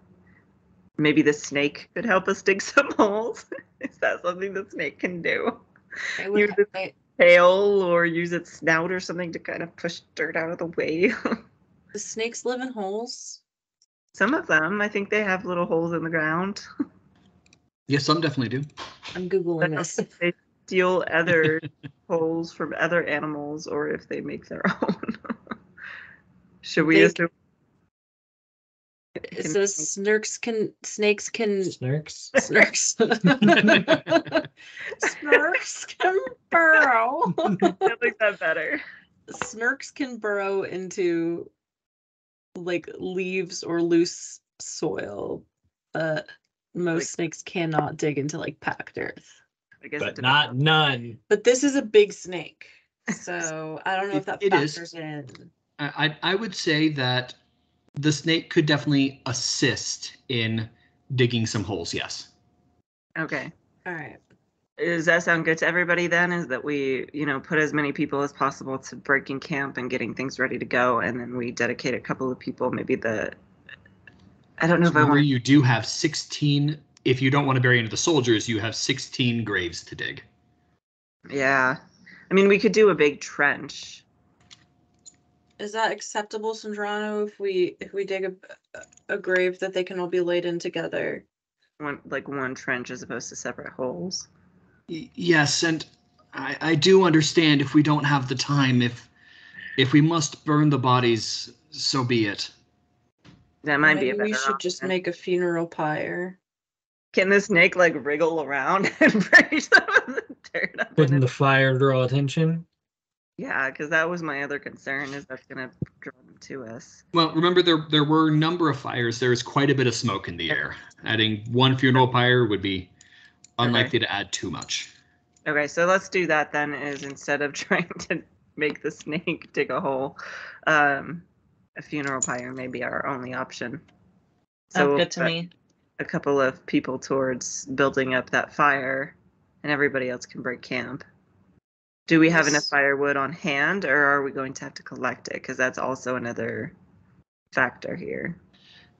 maybe the snake could help us dig some holes. Is that something the snake can do? Use its tail or use its snout or something to kind of push dirt out of the way. The snakes live in holes. Some of them, I think they have little holes in the ground. Yes, some definitely do. I'm Googling this. If they steal other holes from other animals, or if they make their own. Should we They- assume? It says snakes can Snurks. snurks. Snurks can burrow. I like that better. Snurks can burrow into like leaves or loose soil. Most Like- snakes cannot dig into like packed earth. I guess But it not none. But this is a big snake. So I don't know if that It is. factors in. I would say that the snake could definitely assist in digging some holes, yes. Okay. All right. Does that sound good to everybody then? Is that we, put as many people as possible to breaking camp and getting things ready to go, and then we dedicate a couple of people, maybe I don't know if I Remember, want. you do have 16, if you don't want to bury into the soldiers, you have 16 graves to dig. Yeah. I mean, we could do a big trench. Is that acceptable, Sandrano, if we dig a grave that they can all be laid in together? One trench as opposed to separate holes. Yes, and I do understand if we don't have the time, if we must burn the bodies, so be it. That might be a Maybe better we should just option. make a funeral pyre. Can the snake like wriggle around and break some of the dirt up? Put in the fire, draw attention. Yeah, because that was my other concern, is that's gonna draw them to us. Well, remember there were a number of fires. There's quite a bit of smoke in the air. Adding one funeral pyre would be unlikely to add too much. Okay, so let's do that then. Is instead of trying to make the snake dig a hole, a funeral pyre may be our only option. Sounds we'll good to put me. A couple of people towards building up that fire, and everybody else can break camp. Do we have enough firewood on hand, or are we going to have to collect it? Because that's also another factor here.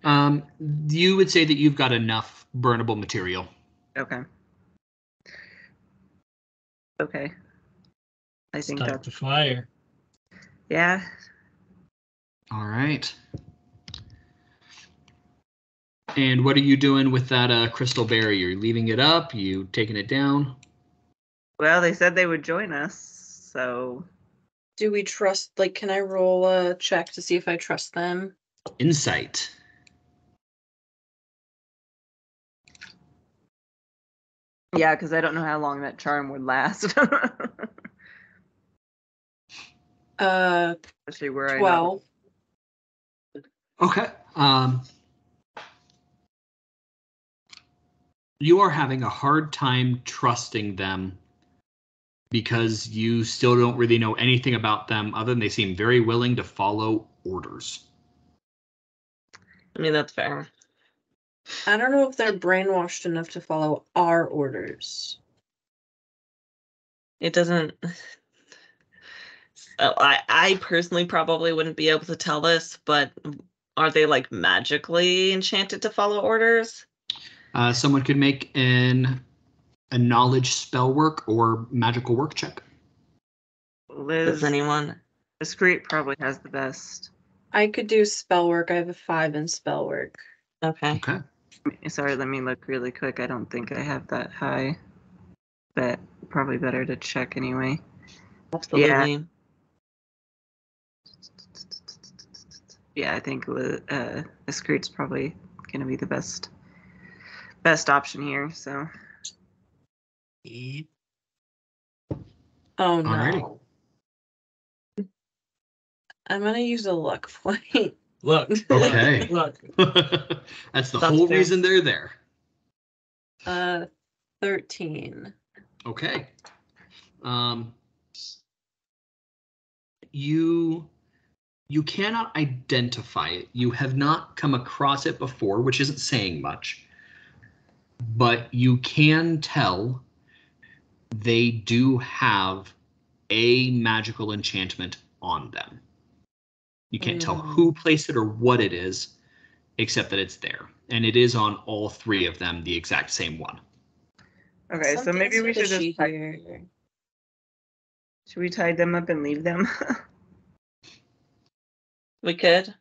You would say that you've got enough burnable material. Okay. Okay. I think Start that's the fire. yeah. All right. And what are you doing with that crystal berry? You're leaving it up? You taking it down? Well, they said they would join us, so Do we trust, like, can I roll a check to see if I trust them? Insight. yeah, because I don't know how long that charm would last. Especially where 12. Okay. You are having a hard time trusting them because you still don't really know anything about them other than they seem very willing to follow orders. I mean, that's fair. I don't know if they're brainwashed enough to follow our orders. It doesn't. So I personally probably wouldn't be able to tell this, but are they like magically enchanted to follow orders? Someone could make a knowledge spell work or magical work check. Liz, Does anyone? Discreet probably has the best. I could do spell work. I have a 5 in spell work. Okay. Okay. Sorry, let me look really quick. I don't think I have that high, but probably better to check anyway. Absolutely. Yeah, I think Discreet's probably going to be the best option here. So. Oh no. Alrighty. I'm gonna use a luck point. Look. Okay. Look. That's the That's whole fair. reason they're there. 13. Okay. You cannot identify it. You have not come across it before, which isn't saying much. But you can tell they do have a magical enchantment on them. You can't tell who placed it or what it is, except that it's there. And it is on all three of them, the exact same one. Okay, so maybe we should just here. should we tie them up and leave them? We could.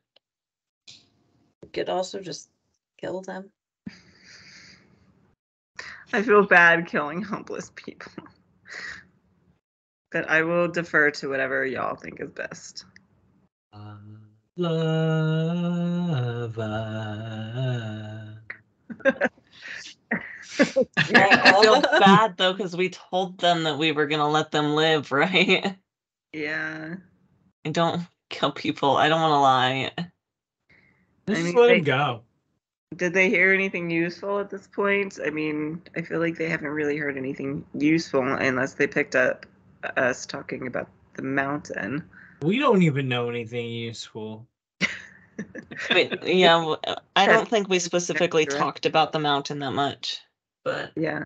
We could also just kill them. I feel bad killing helpless people. But I will defer to whatever y'all think is best. Lava. I feel bad though because we told them that we were gonna let them live, right? Yeah. And don't kill people. I don't want to lie. Just let him go. Did they hear anything useful at this point? I mean, I feel like they haven't really heard anything useful unless they picked up us talking about the mountain. We don't even know anything useful. Yeah, I don't think we specifically talked about the mountain that much. But yeah.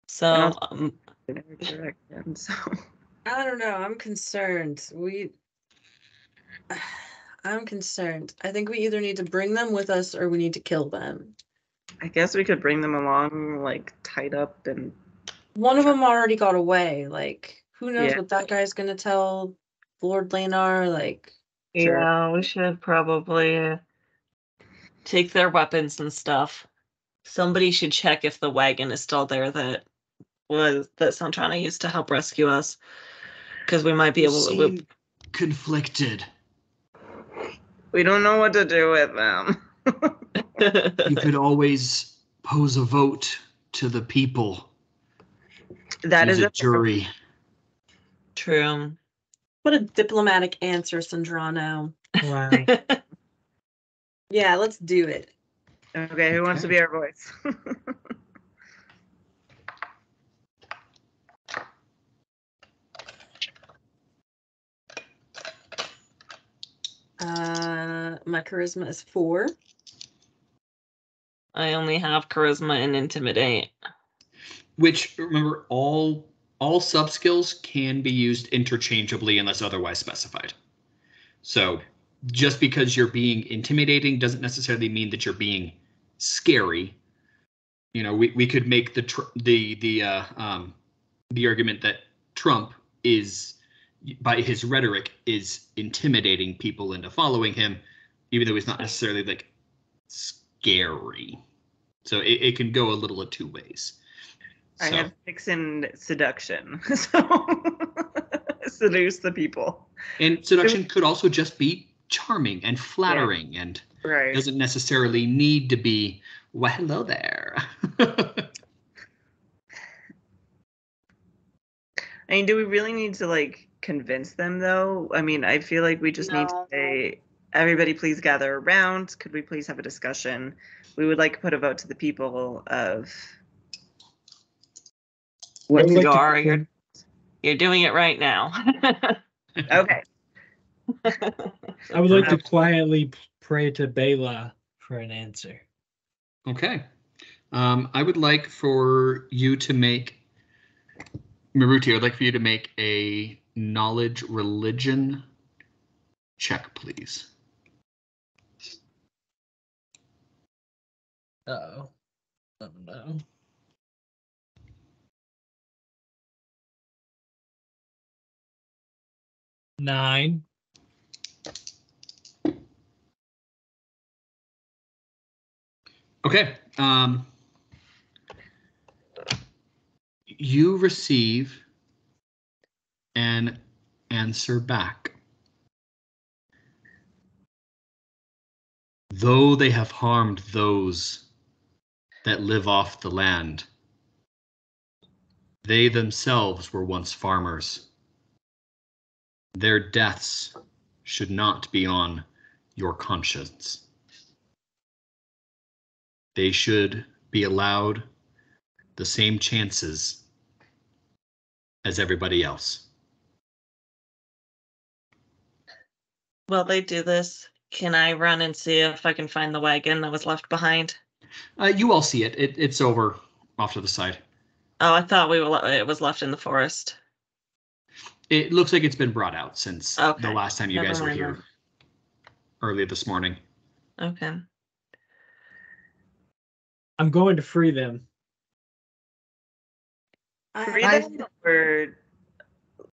So so I don't know. I'm concerned. I'm concerned. I think we either need to bring them with us or we need to kill them. I guess we could bring them along, like tied up and. One of them already got away. Like, who knows Yeah. what that guy's gonna tell Lord Lanar? Like, Sure. Yeah, we should probably take their weapons and stuff. Somebody should check if the wagon is still there that Santana used to help rescue us. Because we might be You able to. seem conflicted. We don't know what to do with them. You could always pose a vote to the people. That Use is a jury. True. What a diplomatic answer, Sandrano. Wow. Yeah, let's do it. Okay, who wants to Okay. be our voice? My charisma is 4. I only have charisma and intimidate. Which, remember, all sub-skills can be used interchangeably unless otherwise specified. So just because you're being intimidating doesn't necessarily mean that you're being scary. You know, we could make the argument that Trump is, by his rhetoric, is intimidating people into following him, even though he's not necessarily like scary. So it can go a little of two ways. I So, have 6 in seduction, so seduce the people. and seduction could also just be charming and flattering, and Right. doesn't necessarily need to be, well, hello there. I mean, do we really need to like convince them though? I mean, I feel like we just need to No. say, everybody please gather around. Could we please have a discussion? We would like to put a vote to the people of what I'd like to- You're doing it right now. Okay. I would like to quietly pray to Bela for an answer. Okay. I would like for you to make, Maruti, I'd like for you to make a knowledge religion check, please. Uh-oh. Oh no. Nine. Okay. You receive an answer back. Though they have harmed those that live off the land, they themselves were once farmers. Their deaths should not be on your conscience. They should be allowed the same chances as everybody else. While they do this, can I run and see if I can find the wagon that was left behind? You all see it. It's over off to the side. Oh, I thought it was left in the forest. It looks like it's been brought out since the Okay. last time you Never guys were mind here then. early this morning. Okay. I'm going to free them. Free I, them or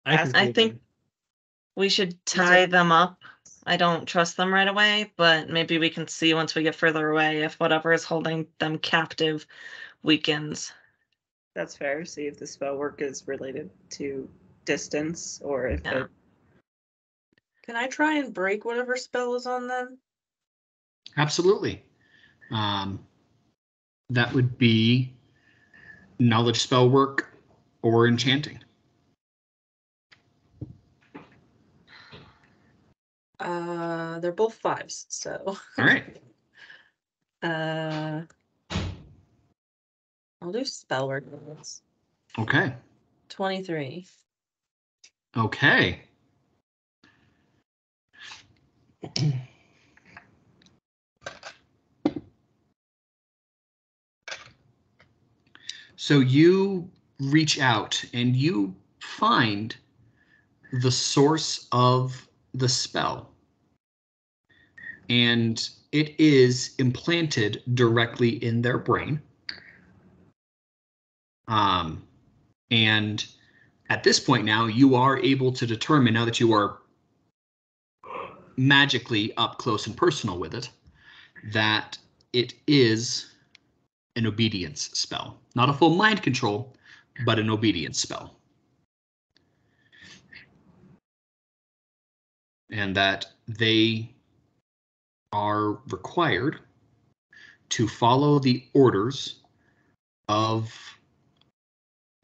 I can I free think them. we should tie them up. I don't trust them right away, but maybe we can see once we get further away if whatever is holding them captive weakens. that's fair. See if the spell work is related to distance or if Yeah. it can I try and break whatever spell is on them? Absolutely. That would be knowledge spell work or enchanting. They're both 5s, so. All right. I'll do spell work. Okay. 23. Okay. So you reach out and you find the source of the spell. And it is implanted directly in their brain. And at this point now, you are able to determine, now that you are magically up close and personal with it, that it is an obedience spell. Not a full mind control, but an obedience spell. And that they are required to follow the orders of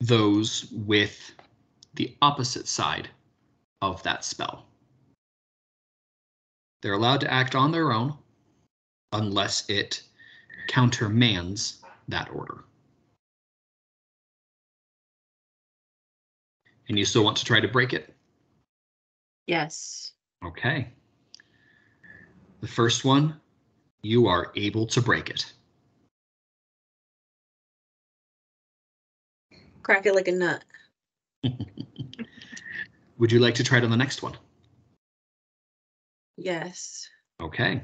those with the opposite side of that spell. They're allowed to act on their own unless it countermands that order. And you still want to try to break it? Yes. Okay. The first one, you are able to break it. Crack it like a nut. Would you like to try it on the next one? Yes. Okay.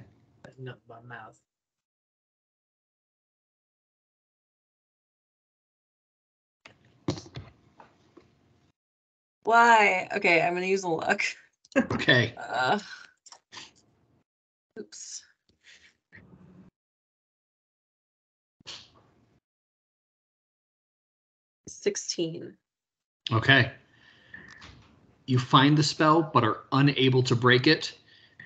Not my mouth. Why? Okay, I'm gonna use a luck. Okay. Oops. $16. Okay. You find the spell, but are unable to break it.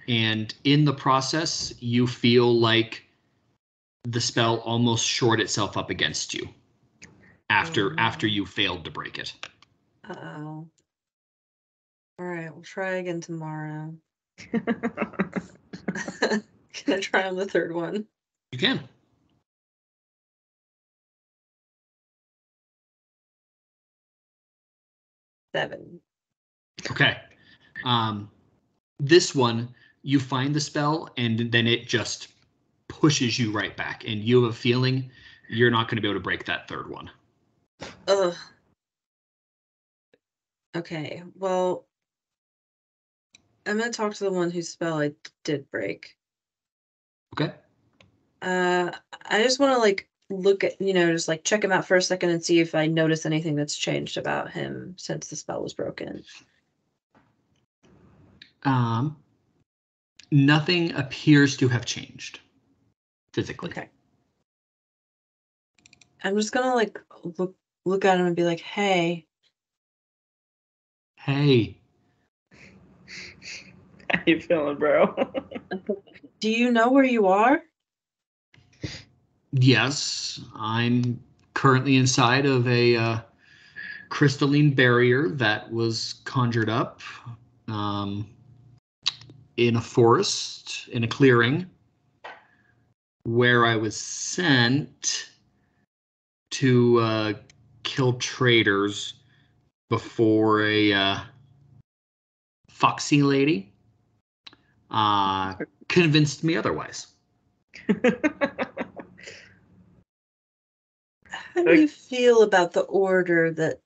And in the process, you feel like the spell almost shored itself up against you after you failed to break it. Uh-oh. All right, we'll try again tomorrow. Can I try on the third one? You can. $7. Okay. This one, you find the spell, and then it just pushes you right back, and you have a feeling you're not going to be able to break that third one. Ugh. Okay, well, I'm gonna talk to the one whose spell I did break. Okay. I just want to like look at, just like check him out for a second and see if I notice anything that's changed about him since the spell was broken. Nothing appears to have changed physically. Okay. I'm just gonna like look at him and be like, hey. Hey. How you feeling, bro? Do you know where you are? Yes, I'm currently inside of a crystalline barrier that was conjured up in a forest, in a clearing, where I was sent to kill traders before a foxy lady convinced me otherwise. How do you feel about the order that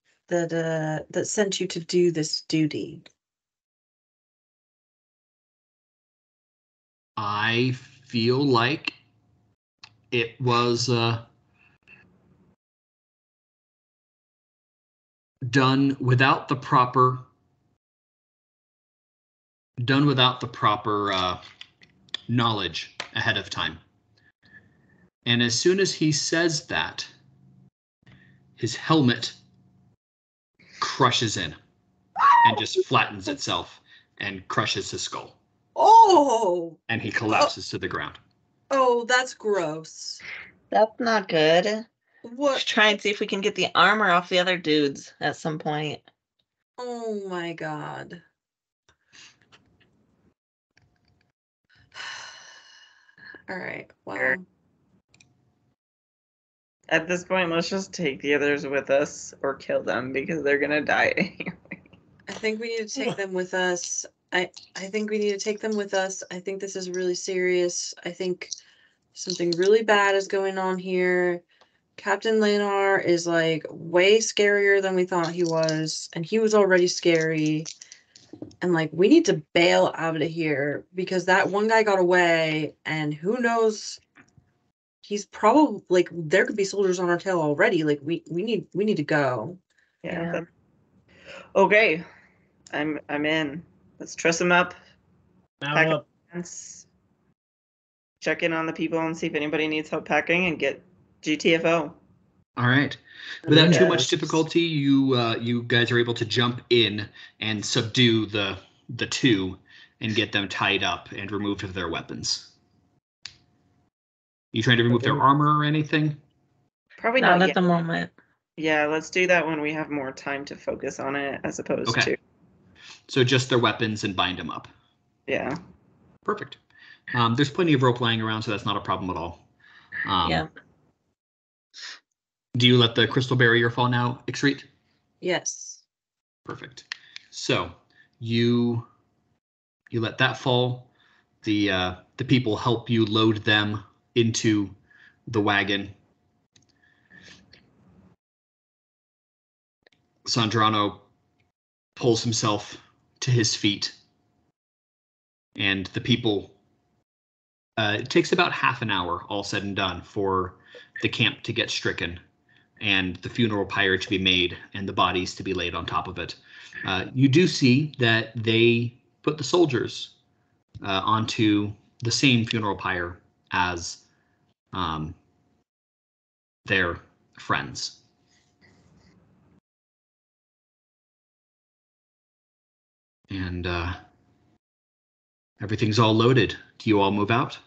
sent you to do this duty? I feel like it was done without the proper knowledge ahead of time. And as soon as he says that, his helmet crushes in and just flattens itself and crushes his skull. Oh! And he collapses to the ground. Oh, that's gross. That's not good. What? Let's try and see if we can get the armor off the other dudes at some point. Oh my god. All right, well. At this point, let's just take the others with us or kill them because they're gonna die anyway. I think we need to take them with us. I think we need to take them with us. I think this is really serious. I think something really bad is going on here. Captain Lenar is like way scarier than we thought he was, and he was already scary. And like we need to bail out of here because that one guy got away, and who knows, he's probably like there could be soldiers on our tail already. Like we need to go. Yeah. Okay. I'm in. Let's truss them up. Mount Pack up. Let's check in on the people and see if anybody needs help packing and get GTFO. All right. Without too much Yes. difficulty, you guys are able to jump in and subdue the two and get them tied up and removed of their weapons. You trying to remove their armor or anything? Probably Not not at yet. the moment. Yeah, let's do that when we have more time to focus on it as opposed Okay. to. So just their weapons and bind them up. Yeah. Perfect. There's plenty of rope lying around, so that's not a problem at all. Yeah. Do you let the crystal barrier fall now, Ixrit? Yes. Perfect. So you let that fall. The people help you load them into the wagon. Sandrano pulls himself to his feet, and the people. It takes about half an hour, all said and done, for the camp to get stricken and the funeral pyre to be made and the bodies to be laid on top of it. You do see that they put the soldiers onto the same funeral pyre as their friends. And everything's all loaded. Do you all move out?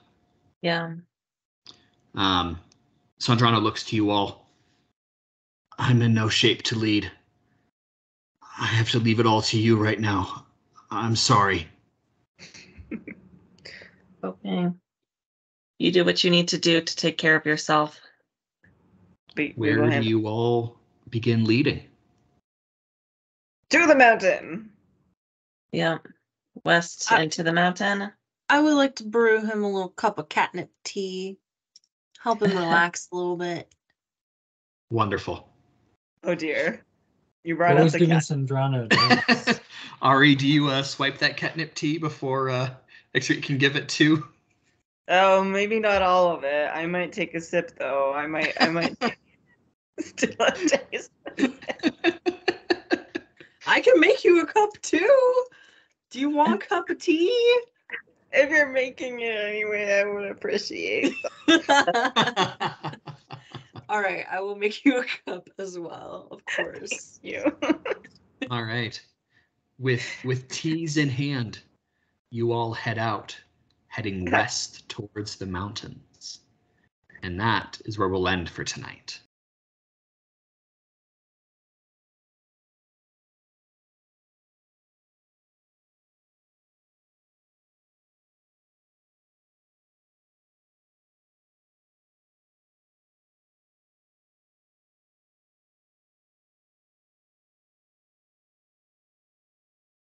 Yeah. Sandrano looks to you all. I'm in no shape to lead. I have to leave it all to you right now. I'm sorry. Okay. You do what you need to do to take care of yourself. We Where will do handle you all begin leading? to the mountain. Yeah. West into the mountain. I would like to brew him a little cup of catnip tea. Help him relax a little bit. Wonderful. Oh dear. You brought out Always the giving cat. Sandrano advice. Ari, do you swipe that catnip tea before Ixrit can give it to? Oh, maybe not all of it. I might take a sip though. I might still a taste. I can make you a cup too. Do you want a cup of tea? If you're making it anyway, I would appreciate. All right, I will make you a cup as well, of course. You. All right. With teas in hand, you all head out, heading west towards the mountains. And that is where we'll end for tonight.